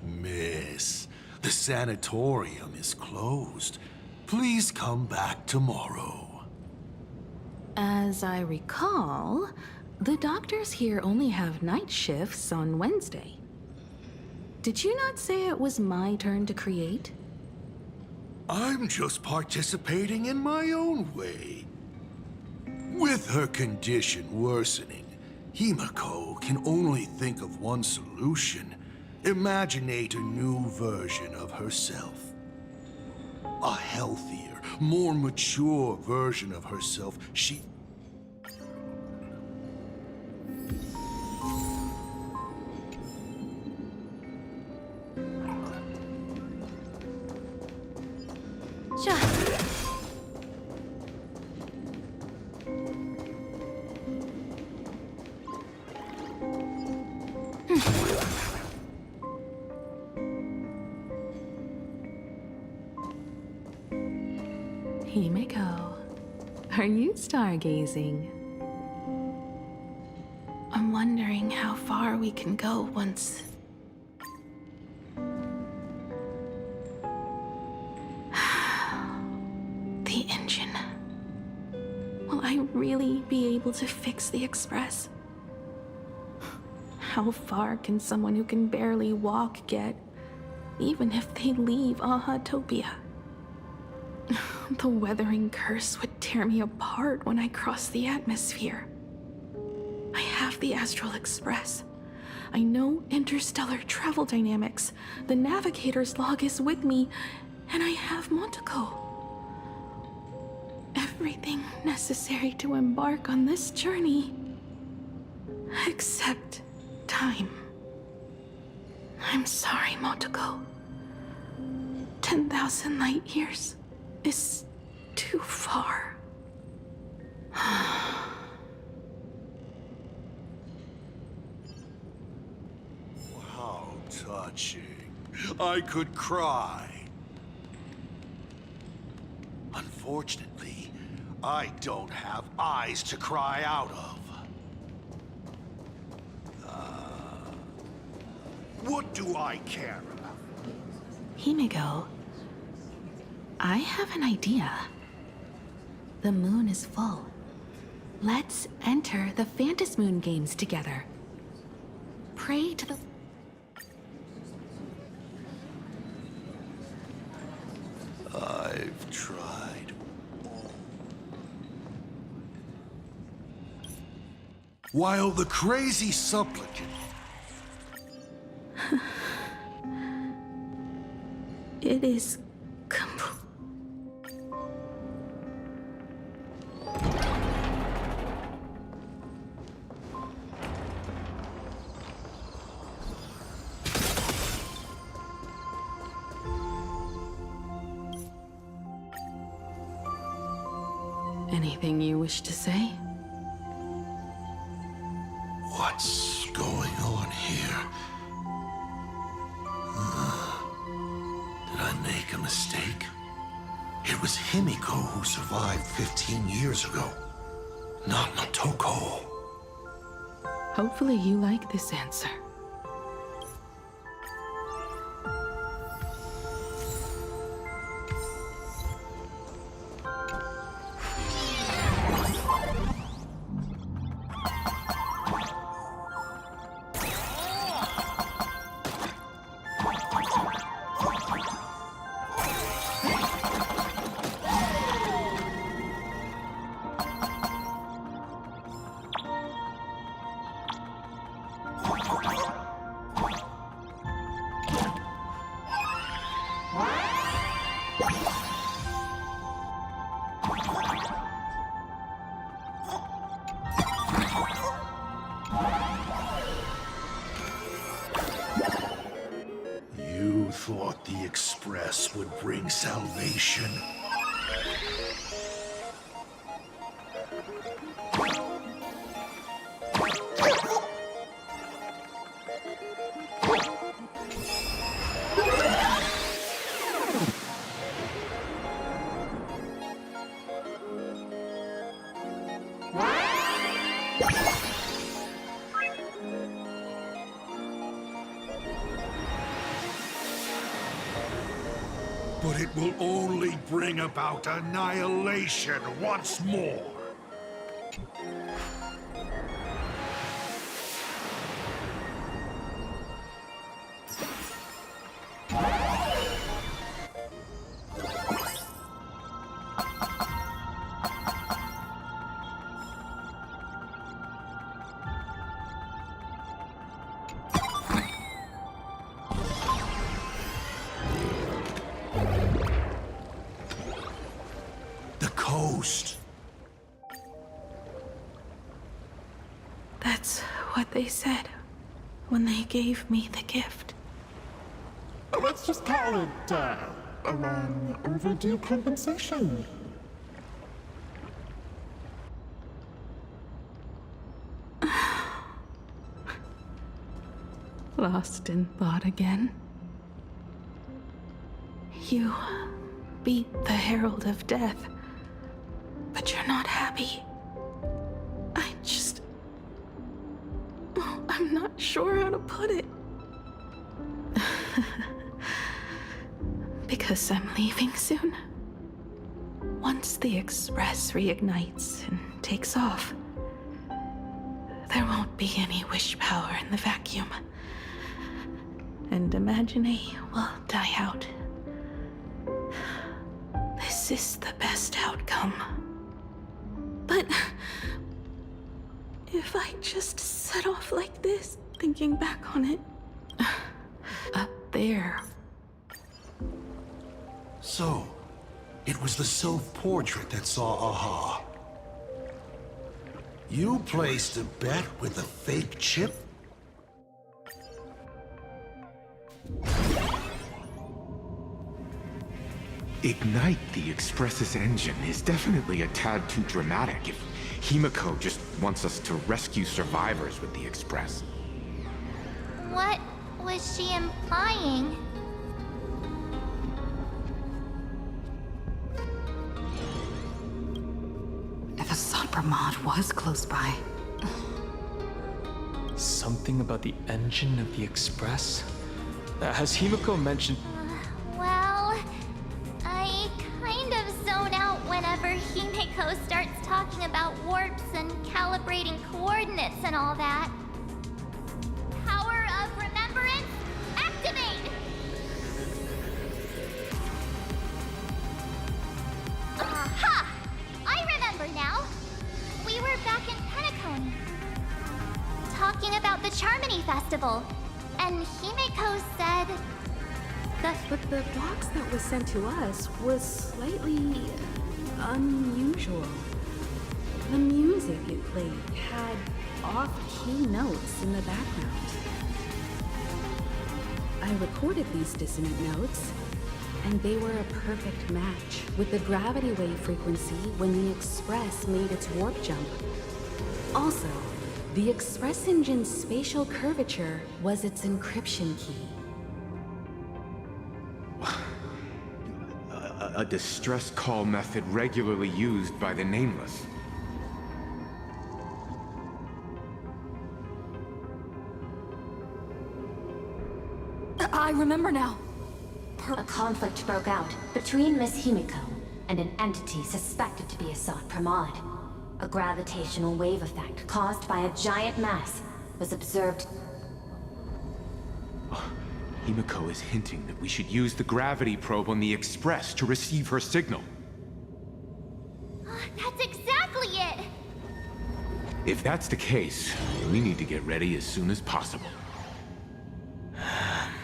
Miss, the sanatorium is closed. Please come back tomorrow. As I recall, the doctors here only have night shifts on Wednesday. Did you not say it was my turn to create? I'm just participating in my own way. With her condition worsening, Himiko can only think of one solution. Imaginate a new version of herself. A healthier, more mature version of herself. She... Himiko, are you stargazing? I'm wondering how far we can go once... The engine. Will I really be able to fix the Express? How far can someone who can barely walk get, even if they leave Ahatopia? The weathering curse would tear me apart when I cross the atmosphere. I have the Astral Express. I know interstellar travel dynamics. The navigator's log is with me, and I have Montico. Everything necessary to embark on this journey. Except time. I'm sorry, Montico. 10,000 light years is too far. How touching. I could cry. Unfortunately, I don't have eyes to cry out of. What do I care about? Himiko, I have an idea. The moon is full. Let's enter the Phantasmoon Moon games together. Pray to the... I've tried. While the crazy supplicant... It is Anything you wish to say? What's going on here? Did I make a mistake? It was Himiko who survived 15 years ago, not Motoko. Hopefully you like this answer. You thought the Express would bring salvation? But it will only bring about annihilation once more. Coast. That's what they said when they gave me the gift. Let's just call it, a long overdue compensation. Lost in thought again. You beat the Herald of Death. But you're not happy. I'm not sure how to put it. Because I'm leaving soon. Once the Express reignites and takes off, there won't be any wish power in the vacuum. And Imagine will die out. This is the best outcome. But if I just set off like this, thinking back on it, up there. So, it was the self-portrait that saw Aha. You placed a bet with a fake chip? Ignite the Express's engine is definitely a tad too dramatic if Himiko just wants us to rescue survivors with the Express. What was she implying? If Assad Pramod was close by. Something about the engine of the Express? Has Himiko mentioned... Well, I kind of zone out whenever Himiko starts talking about warps and calibrating coordinates and all that. Power of remembrance, activate! Aha! I remember now. We were back in Penacony, talking about the Charmony Festival, and Himiko said... But the box that was sent to us was slightly unusual. The music it played had off-key notes in the background. I recorded these dissonant notes, and they were a perfect match with the gravity wave frequency when the Express made its warp jump. Also, the Express engine's spatial curvature was its encryption key. A distress call method regularly used by the Nameless. I remember now. A conflict broke out between Miss Himiko and an entity suspected to be Assad Pramod. A gravitational wave effect caused by a giant mass was observed. Himiko is hinting that we should use the gravity probe on the Express to receive her signal. That's exactly it! If that's the case, we need to get ready as soon as possible.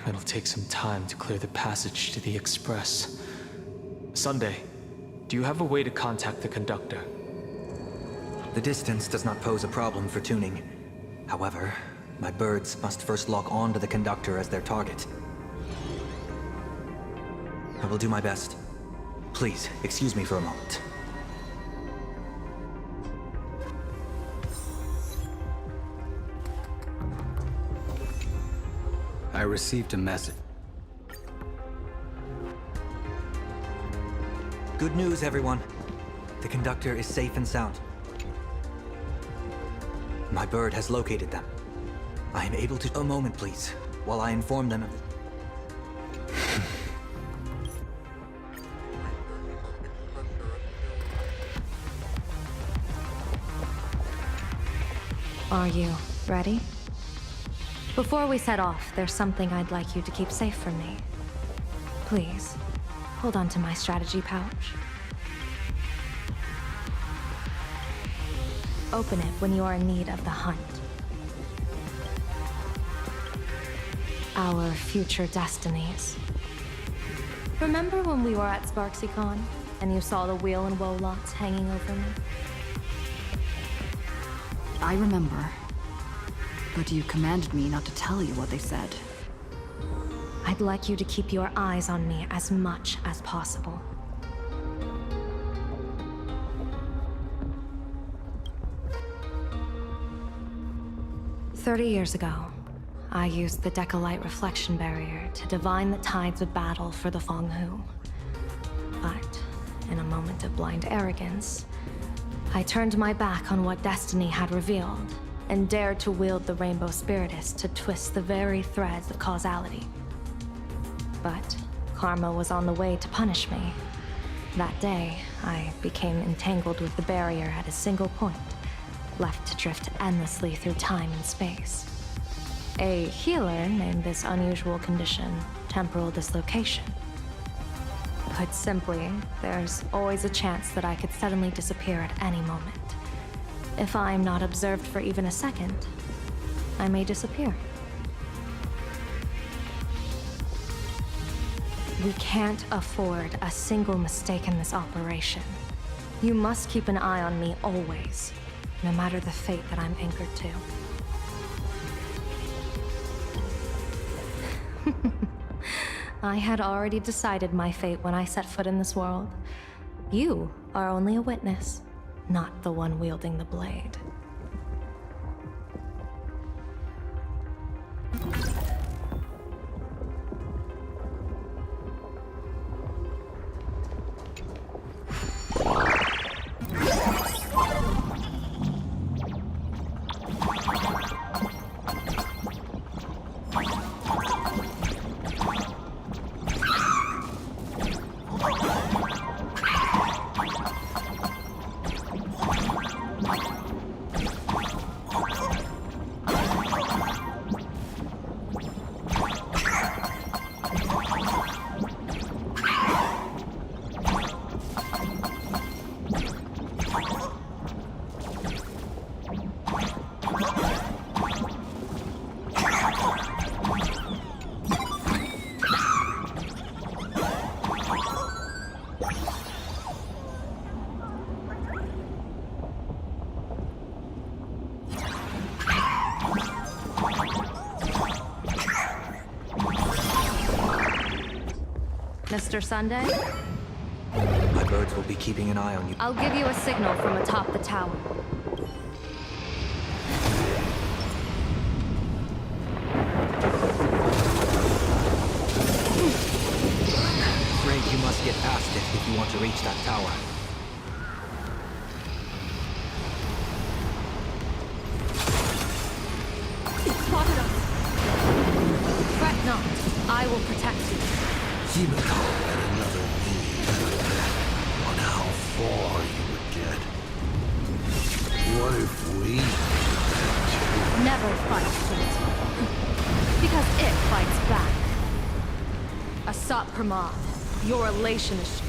It'll take some time to clear the passage to the Express. Sunday, do you have a way to contact the conductor? The distance does not pose a problem for tuning. However, my birds must first lock on to the conductor as their target. I will do my best. Please, excuse me for a moment. I received a message. Good news, everyone. The conductor is safe and sound. My bird has located them. I am able to... A moment, please, while I inform them of... Are you ready? Before we set off, there's something I'd like you to keep safe from me. Please, hold on to my strategy pouch. Open it when you are in need of the hunt. Our future destinies. Remember when we were at SparksyCon, and you saw the wheel and woe lots hanging over me? I remember. But you commanded me not to tell you what they said. I'd like you to keep your eyes on me as much as possible. "30 years ago, I used the Decalite reflection barrier to divine the tides of battle for the Fonghu. But, in a moment of blind arrogance, I turned my back on what destiny had revealed and dared to wield the Rainbow Spiritus to twist the very threads of causality. But karma was on the way to punish me. That day, I became entangled with the barrier at a single point, left to drift endlessly through time and space. A healer named this unusual condition temporal dislocation. Put simply, there's always a chance that I could suddenly disappear at any moment. If I'm not observed for even a second, I may disappear. We can't afford a single mistake in this operation. You must keep an eye on me always, no matter the fate that I'm anchored to. I had already decided my fate when I set foot in this world. You are only a witness, not the one wielding the blade. Mr. Sunday? My birds will be keeping an eye on you. I'll give you a signal from atop the tower. Afraid you must get past it if you want to reach that tower. It spotted us! Fret not. I will protect you. Himiko had another mini bet on how far you would get. What if we Never fight it. Because it fights back. Asat Pramod, your relation is...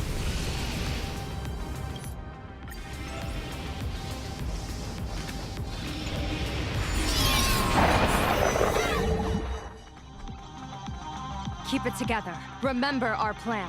Keep it together. Remember our plan.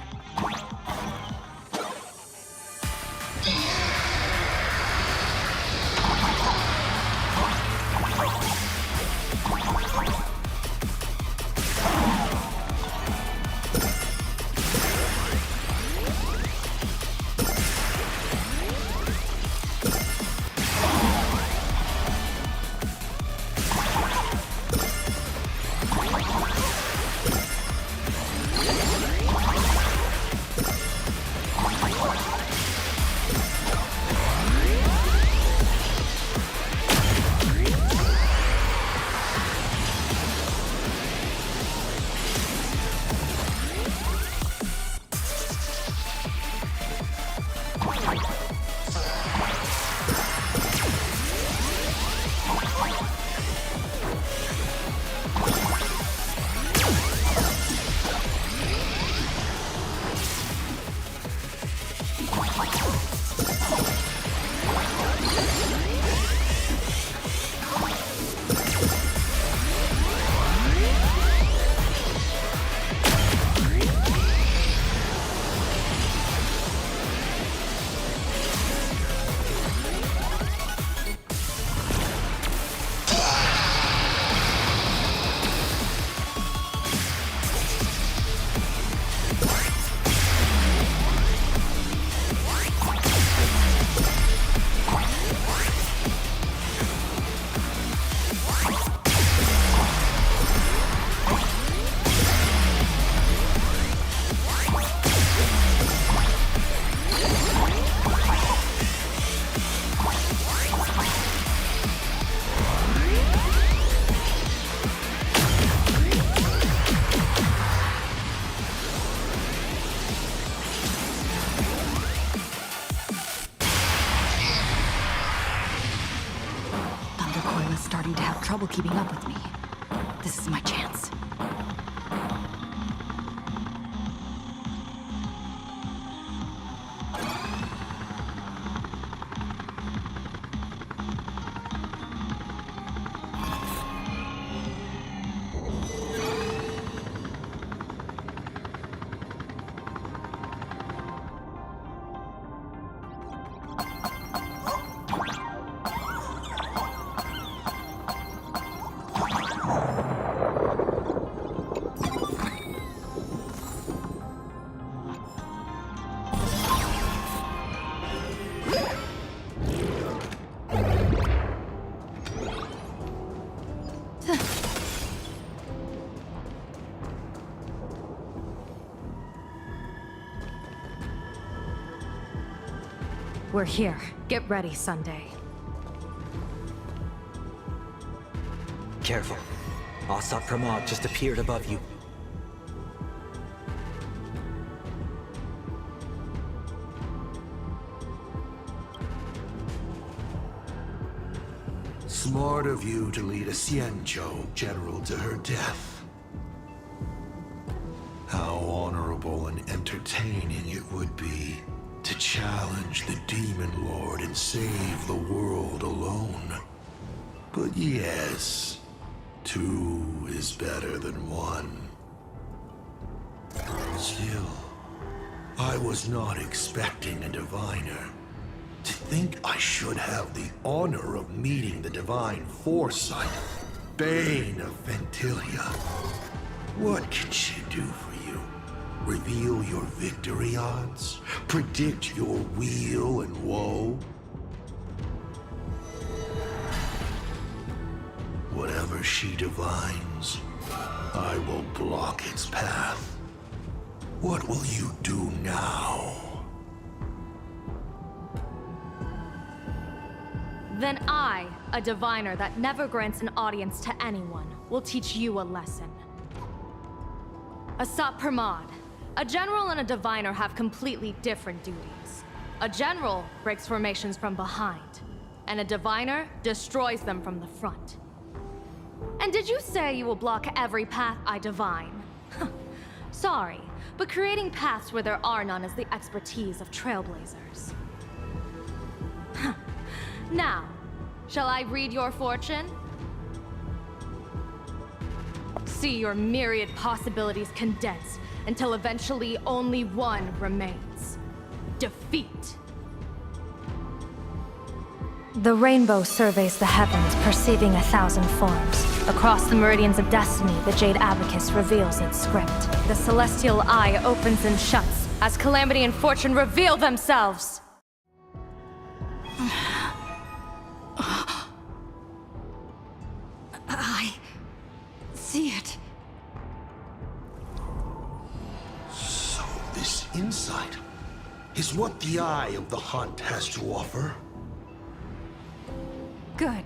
Starting to have trouble keeping up with me. This is my chance. We're here. Get ready, Sunday. Careful. Assad Pramod just appeared above you. Smart of you to lead a Xianzhou general to her death. How honorable and entertaining it would be to challenge the Demon Lord and save the world alone. But yes, 2 is better than 1. Still, I was not expecting a diviner. To think I should have the honor of meeting the divine foresight, Bane of Ventilia. What can she do for you? Reveal your victory odds? Predict your weal and woe? Whatever she divines, I will block its path. What will you do now? Then I, a diviner that never grants an audience to anyone, will teach you a lesson. Assad Pramod, a general and a diviner have completely different duties. A general breaks formations from behind, and a diviner destroys them from the front. And did you say you will block every path I divine? Sorry, but creating paths where there are none is the expertise of trailblazers. Now, shall I read your fortune? See your myriad possibilities condensed until eventually only one remains. Defeat. The rainbow surveys the heavens, perceiving 1,000 forms. Across the meridians of destiny, the Jade Abacus reveals its script. The celestial eye opens and shuts as calamity and fortune reveal themselves. I see it. So this insight is what the Eye of the Hunt has to offer. Good.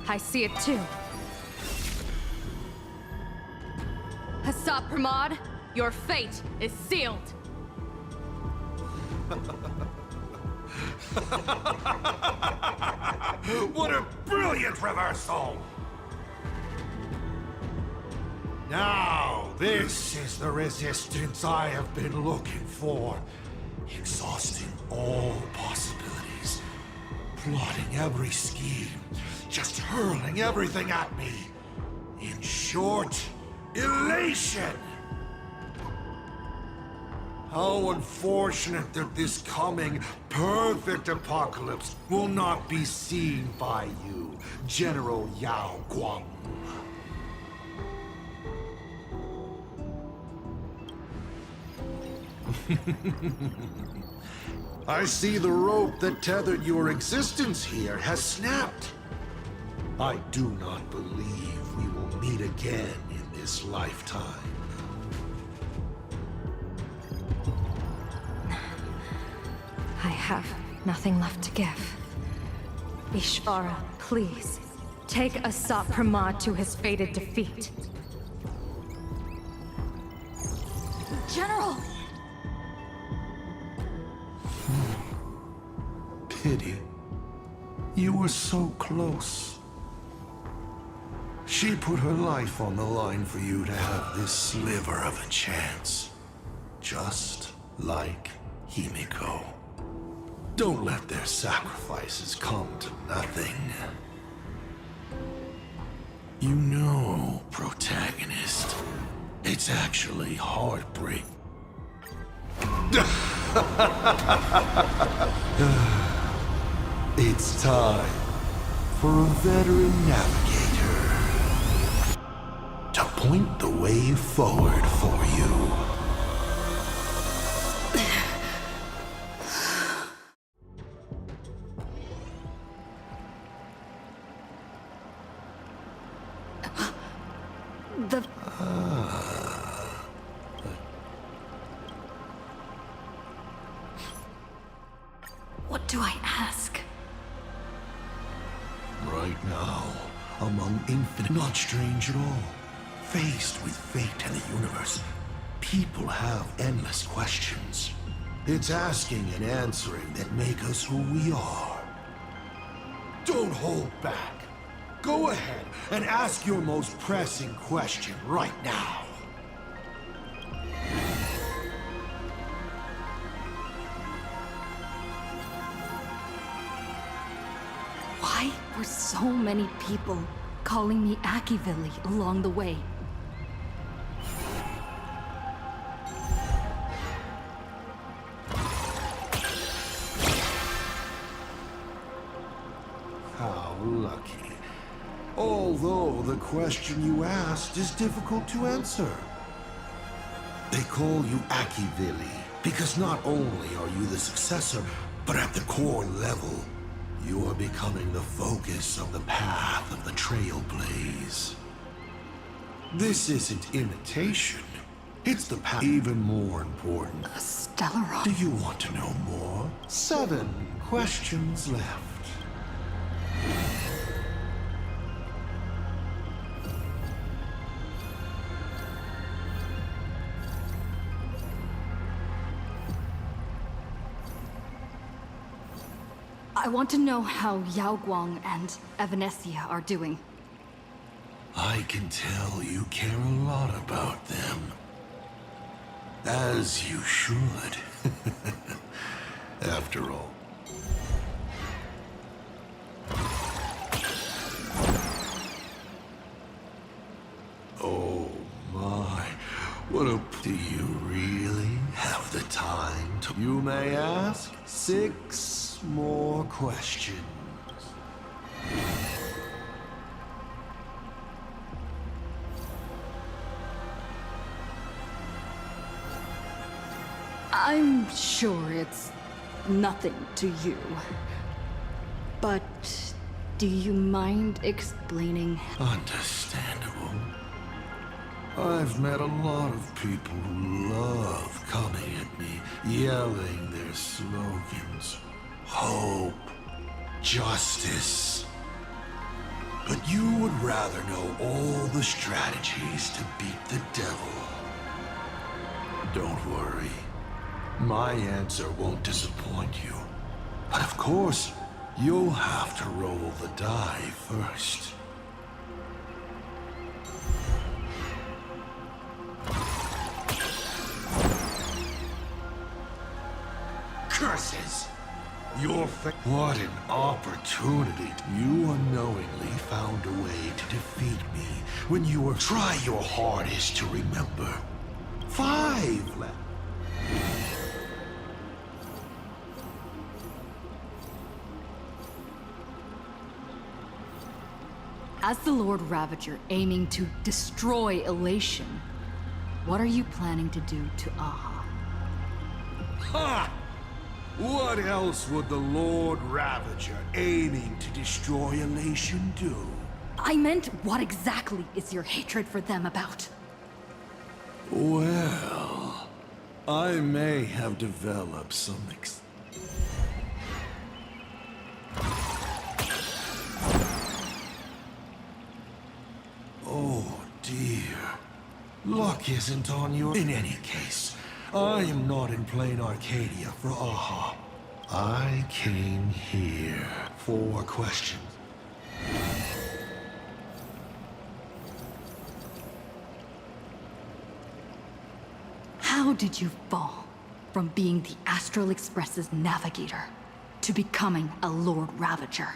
I see it too. Assad Pramod, your fate is sealed. What a brilliant reversal! Now, this is the resistance I have been looking for. Exhausting all possibilities. Plotting every scheme. Just hurling everything at me. In short, elation! How unfortunate that this coming perfect apocalypse will not be seen by you, General Yao Guang. I see the rope that tethered your existence here has snapped. I do not believe we will meet again in this lifetime. I have nothing left to give. Ishvara, please, take Assad Pramod to his fated defeat. General! Pity. You were so close. She put her life on the line for you to have this sliver of a chance. Just like Himiko. Don't let their sacrifices come to nothing. You know, protagonist, it's actually heartbreak. It's time for a veteran navigator to point the way forward for you. What do I ask? Right now, among infinite, not strange at all. Faced with fate and the universe, people have endless questions. It's asking and answering that make us who we are. Don't hold back. Go ahead and ask your most pressing question right now. Why were so many people calling me Akivilli along the way? How lucky. Although the question you asked is difficult to answer. They call you Akivilli because not only are you the successor, but at the core level, you are becoming the focus of the path of the Trailblaze. This isn't imitation. It's the path. Even more important. Stellaron. Do you want to know more? 7 questions left. I want to know how Yao Guang and Evanesia are doing. I can tell you care a lot about them. As you should. After all. Oh my, what a... Do you really have the time to... You may ask 6 more questions. I'm sure it's nothing to you. But do you mind explaining? Understandable. I've met a lot of people who love coming at me, yelling their slogans. Hope, justice. But you would rather know all the strategies to beat the devil. Don't worry. My answer won't disappoint you. But of course, you'll have to roll the die first. Curses! What an opportunity. You unknowingly found a way to defeat me when you were... Try your hardest to remember. 5 left. As the Lord Ravager aiming to destroy Elation, what are you planning to do to Aha? Ha! What else would the Lord Ravager aiming to destroy Elation do? I meant, what exactly is your hatred for them about? Well, I may have developed some Oh dear. Luck isn't on your... In any case, I am not in plain Arcadia for Aha. I came here. 4 questions. How did you fall from being the Astral Express's navigator to becoming a Lord Ravager?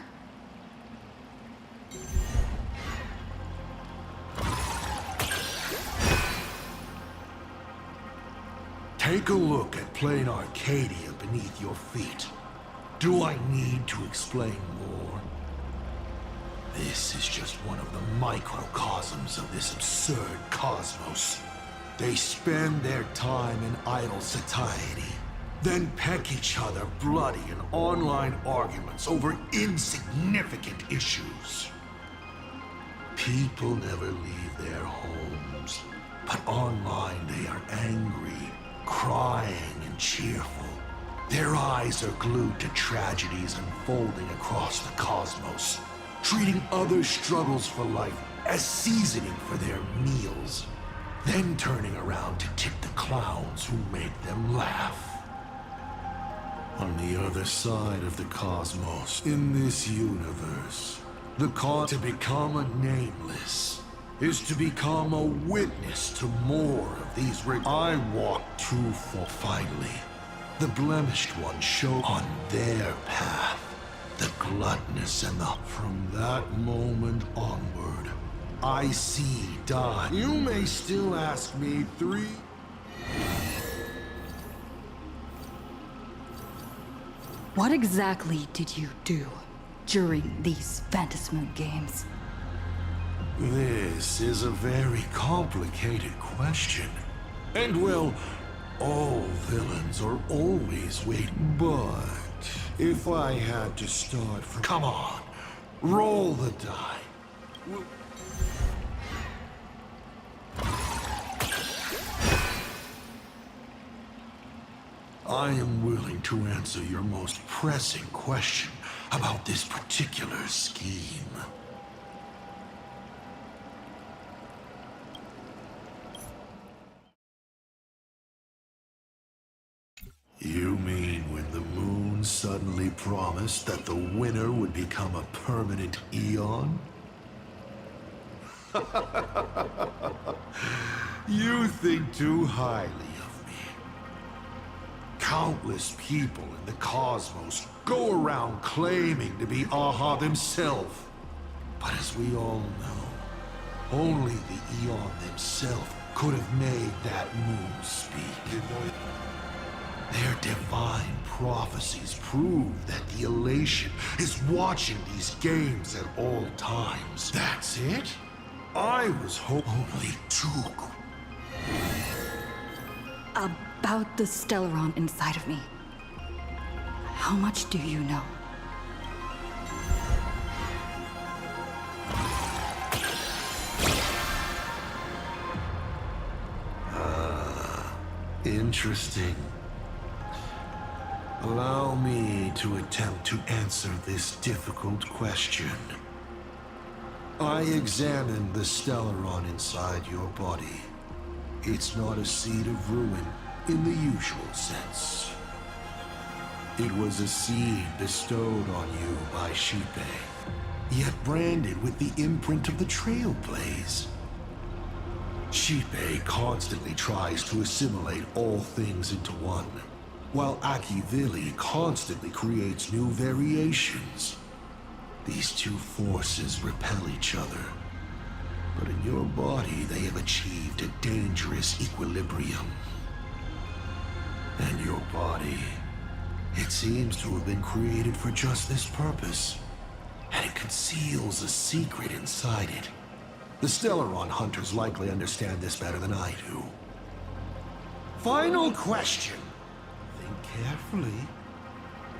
Take a look at plain Arcadia beneath your feet. Do I need to explain more? This is just one of the microcosms of this absurd cosmos. They spend their time in idle satiety, then peck each other bloody in online arguments over insignificant issues. People never leave their homes, but online they are angry, crying, and cheerful. Their eyes are glued to tragedies unfolding across the cosmos, treating other struggles for life as seasoning for their meals, then turning around to tip the clowns who make them laugh. On the other side of the cosmos, in this universe, the call to become a nameless is to become a witness to more of these I walk too far. Finally, the blemished ones show on their path the gluttonous and the... From that moment onward, I see die. You may still ask me What exactly did you do during these Phantasmoon games? This is a very complicated question. And well, all villains are always waiting. But if I had to start from... Come on, roll the die. I am willing to answer your most pressing question about this particular scheme. You mean when the moon suddenly promised that the winner would become a permanent Eon? You think too highly of me. Countless people in the cosmos go around claiming to be Aha themselves. But as we all know, only the Eon themselves could have made that moon speak. Their divine prophecies prove that the elation is watching these games at all times. That's it? I was hoping only two. About the Stellaron inside of me. How much do you know? Interesting. Allow me to attempt to answer this difficult question. I examined the Stellaron inside your body. It's not a seed of ruin in the usual sense. It was a seed bestowed on you by Shipei, yet branded with the imprint of the Trailblaze. Shipei constantly tries to assimilate all things into one, while Akivili constantly creates new variations. These two forces repel each other, but in your body they have achieved a dangerous equilibrium. And your body, it seems to have been created for just this purpose, and it conceals a secret inside it. The Stellaron hunters likely understand this better than I do. Final question. Think carefully.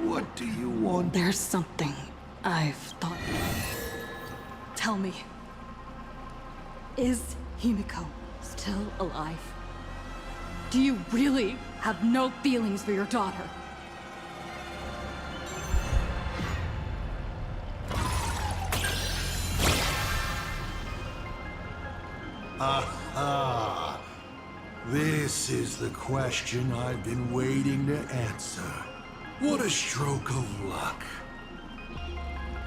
What do you want? There's something I've thought. Tell me. Is Himiko still alive? Do you really have no feelings for your daughter? Aha! This is the question I've been waiting to answer. What a stroke of luck.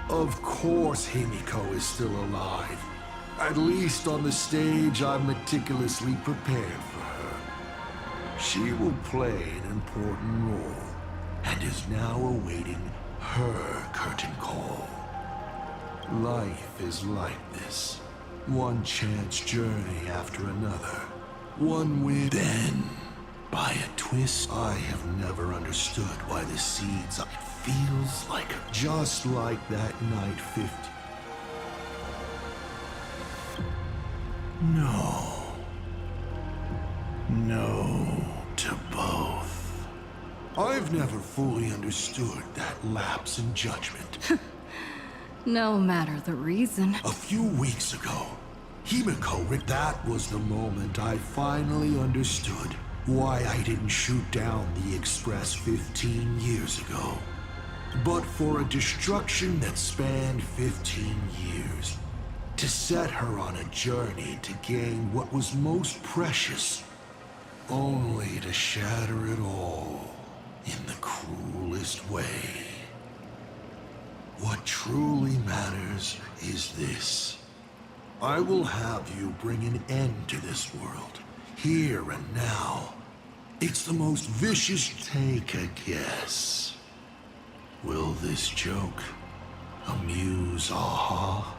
Of course Himiko is still alive. At least on the stage I've meticulously prepared for her. She will play an important role, and is now awaiting her curtain call. Life is like this. One chance journey after another. One win. Then, by a twist, I have never understood why the seeds... It feels like... Just like that night 50. No. No to both. I've never fully understood that lapse in judgment. No matter the reason. A few weeks ago, Himiko, that was the moment I finally understood. why I didn't shoot down the Express 15 years ago. But for a destruction that spanned 15 years, to set her on a journey to gain what was most precious, only to shatter it all in the cruelest way. What truly matters is this. I will have you bring an end to this world, here and now. It's the most vicious. Take a guess. Will this joke amuse Aha?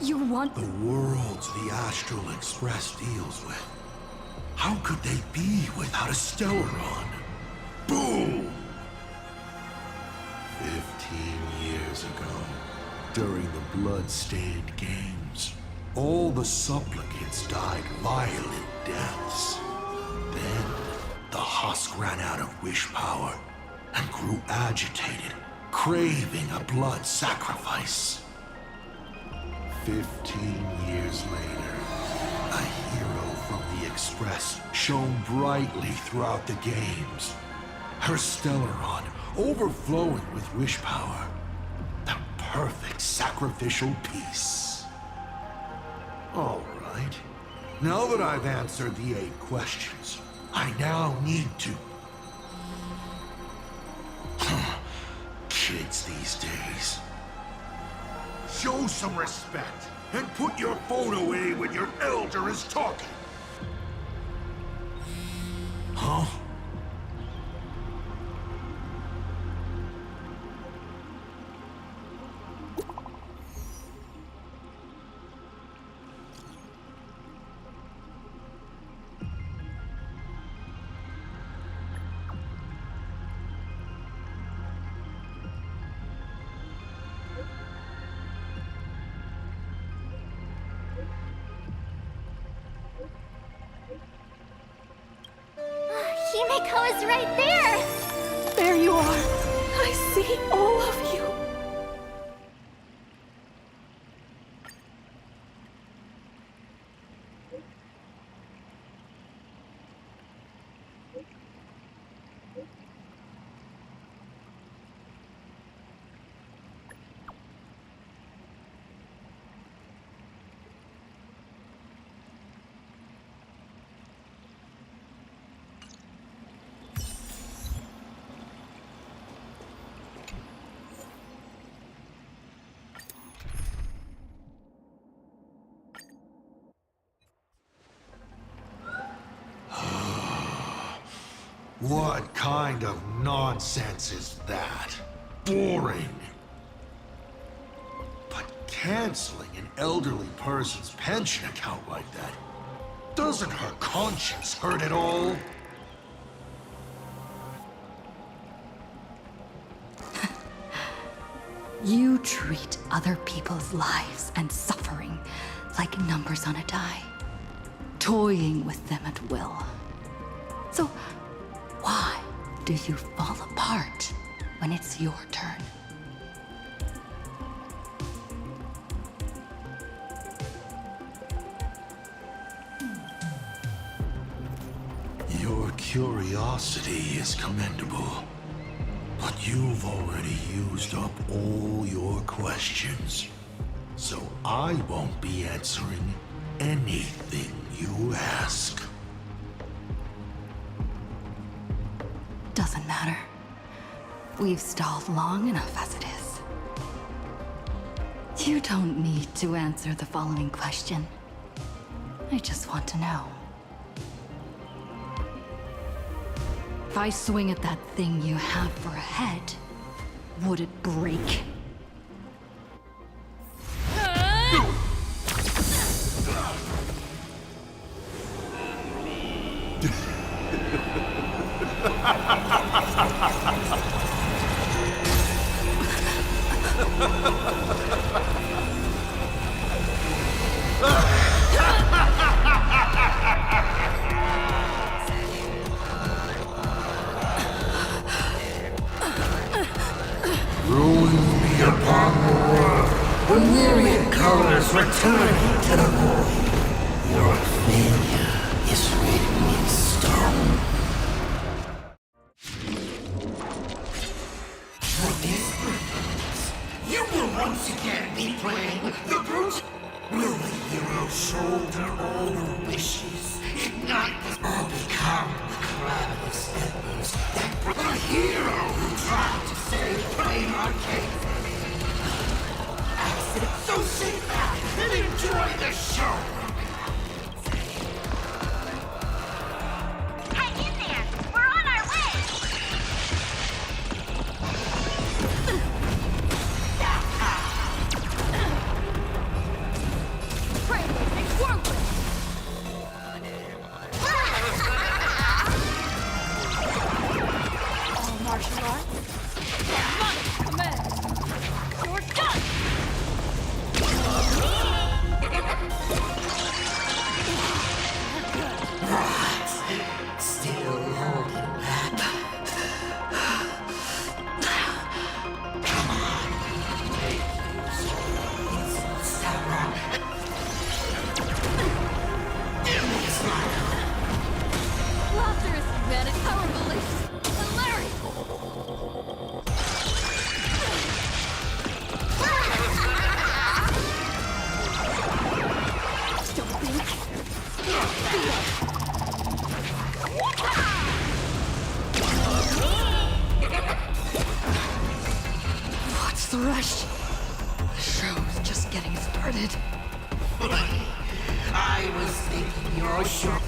You want... The worlds the Astral Express deals with. How could they be without a Stellaron? Boom! 15 years ago, during the blood-stained games, all the supplicants died violent deaths. Then, the husk ran out of wish power and grew agitated, craving a blood sacrifice. 15 years later, a hero from the Express shone brightly throughout the games. Her Stellaron overflowing with wish power. The perfect sacrificial piece. All right. Now that I've answered the 8 questions, I now need to... Kids these days. Show some respect, and put your phone away when your elder is talking. Huh? Himeko is right there! There you are. I see all of you. What kind of nonsense is that? Boring. But canceling an elderly person's pension account like that, doesn't her conscience hurt at all? You treat other people's lives and suffering like numbers on a die, toying with them at will. So, why do you fall apart when it's your turn? Your curiosity is commendable, but you've already used up all your questions. So I won't be answering anything you ask. Doesn't matter. We've stalled long enough as it is. You don't need to answer the following question. I just want to know. If I swing at that thing you have for a head, would it break? Ruin be upon the world, the myriad colors returning to the void. shoulder all your wishes. Ignite the or become the crown of Steppers. The hero who tried to save Plain Arcade. Accident, so sit back and enjoy the show. Hang in there! We're on our way! Brainwave whirlwind! All martial arts. Must command! You're done! Still holding back. Come on. Take this. It's Sarah. It's not. Laughter is manic power release. Hilarious. Don't think. Feel. What's the rush? The show's just getting started. I was thinking you're sure.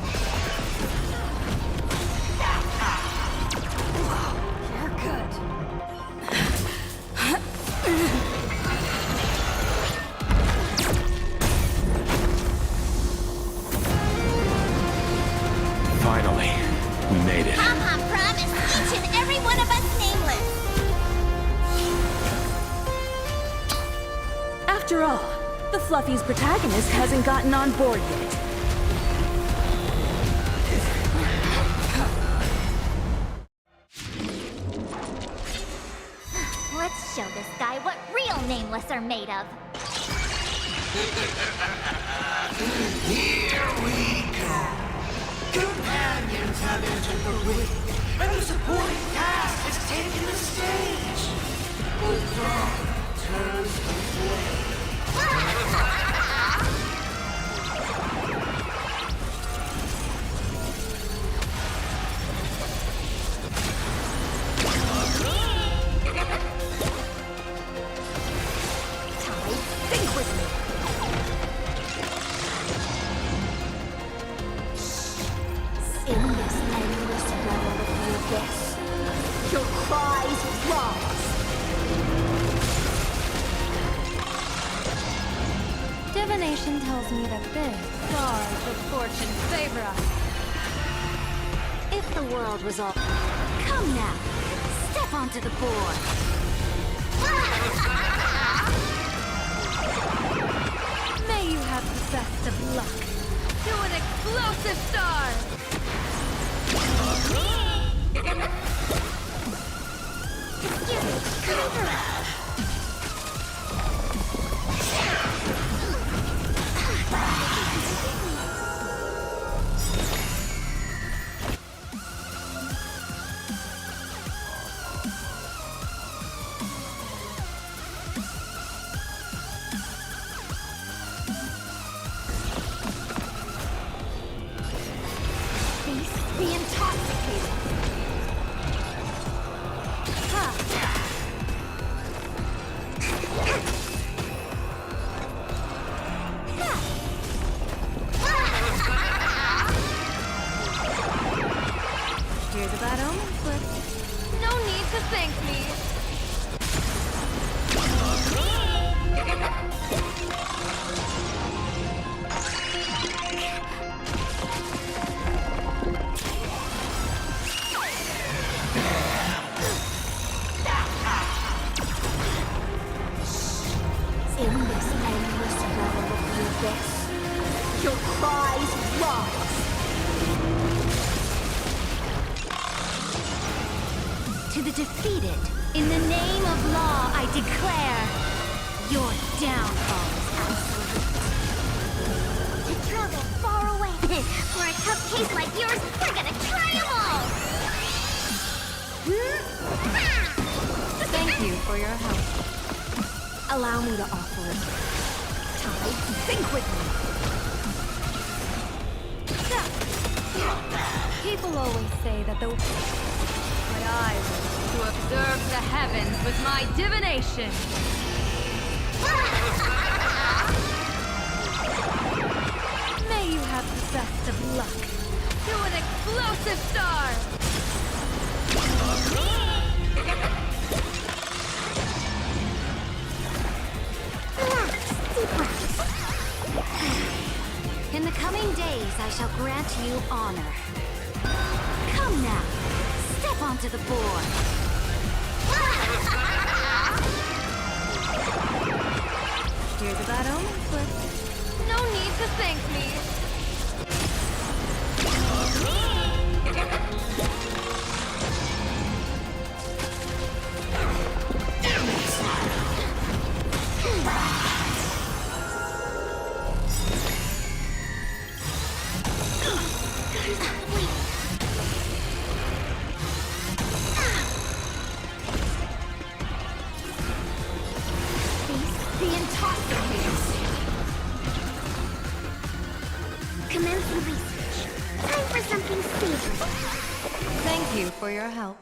You're good. Finally, we made it. Pom-Pom promised each and every one of us nameless. After all, the Fluffy's protagonist hasn't gotten on board yet. Let's show this guy what real nameless are made of. Here we go. Companions have entered the ring, and the supporting cast has taken the stage. The dark turns to flame. Think with me. In this endless realm of the abyss, your cries rise. Divination tells me that this stars of fortune favor us. If the world was all... Come now, step onto the board. May you have the best of luck. To an explosive star! Excuse me, come over. Feast be intoxicated. Here's a bad omen slip. No need to thank me. In this endless realm of the abyss, your cries rise. To the defeated, in the name of law, I declare your downfall is absolute. To travel far away, for a tough case like yours, we're gonna try 'em all. Thank you for your help. Allow me to offer it. Ty, think with me. People always say that the... But I wish to observe the heavens with my divination. May you have the best of luck. To an explosive star! In the coming days, I shall grant you honor. Come now, step onto the board. Here's a bad omen, but no need to thank me. The intoxicators. Commencing research. Time for something savory. Thank you for your help.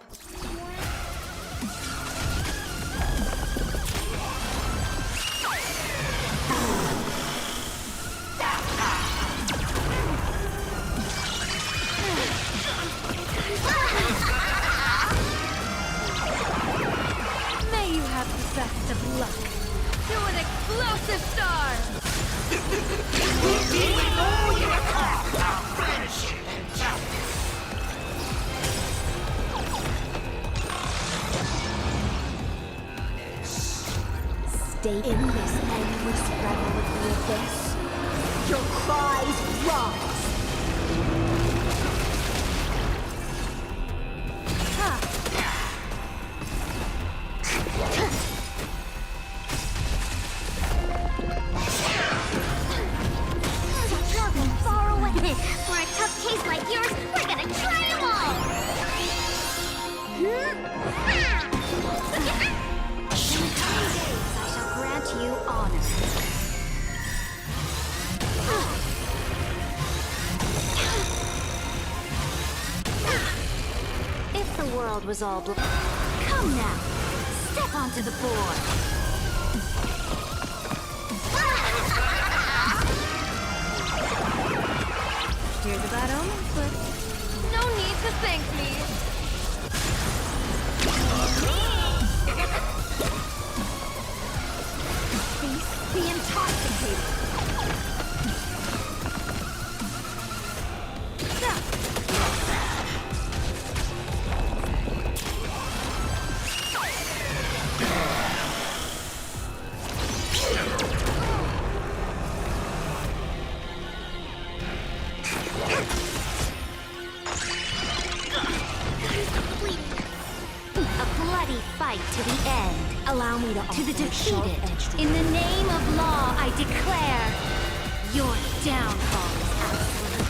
May you have the best of luck. To an explosive star! We know you are talking about friendship and justice. Stay in this endless revel of the abyss. Your cries rise. Traveling far away. For a tough case like yours, we're gonna try them all. In the coming days, I shall grant you honor. If the world was all come now, step onto the board. Here's a bad omen, but no need to thank me. Face the intoxicated. A bloody fight to the end. Allow me to the defeated. In the name of law, I declare your downfall is absolute.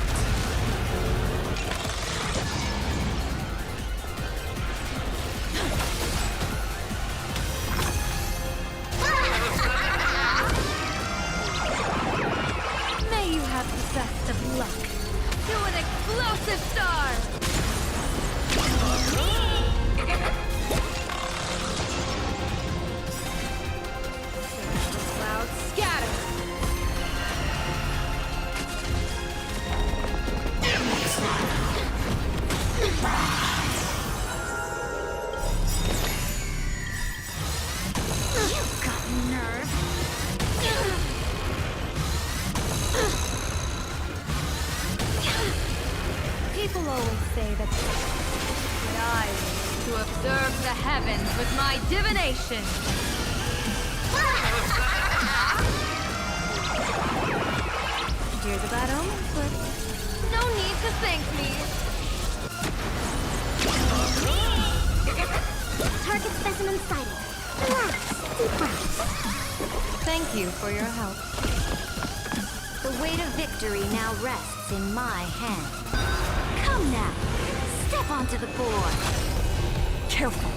May you have the best of luck. To an explosive star! Clouds scatter! You've got nerve. People always say that I wish to observe the heavens with my divination. Here's a bad omen, but no need to thank me. Target specimen sighted. Relax. Deep breaths. Thank you for your help. The weight of victory now rests in my hand. Come now. Step onto the board. Careful.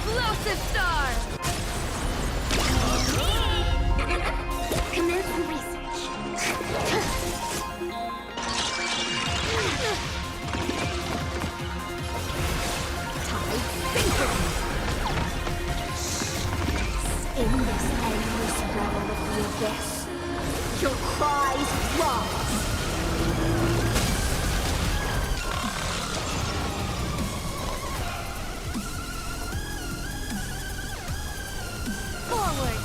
Explosive Star! Commence the research. In this endless revel of the abyss, your cries rise. Forward.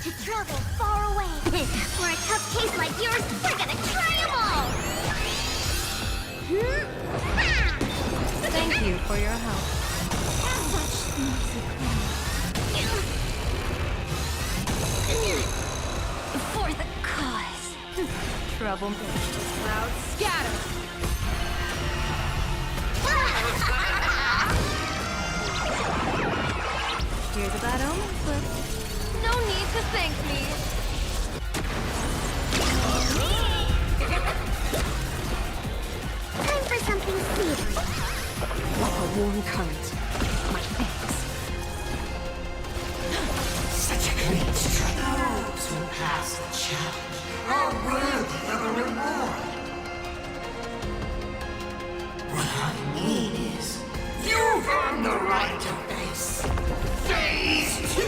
To travel far away. For a tough case like yours, we're gonna try 'em all. Thank you for your help. For the cause. Trouble. Cloud scatter! Here's a bad omen slip. No need to thank me. Time for something savory. Like a warm current. My thanks. Such a great struggle. Those who pass the challenge are worthy of a reward. What I mean is, you've earned the right to face Phase 2!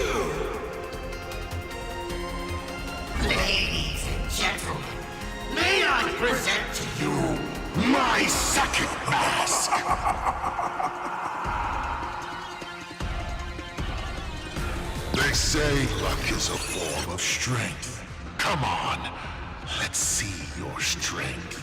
Ladies and gentlemen, may I present to you my second mask! They say luck is a form of strength. Come on, let's see your strength.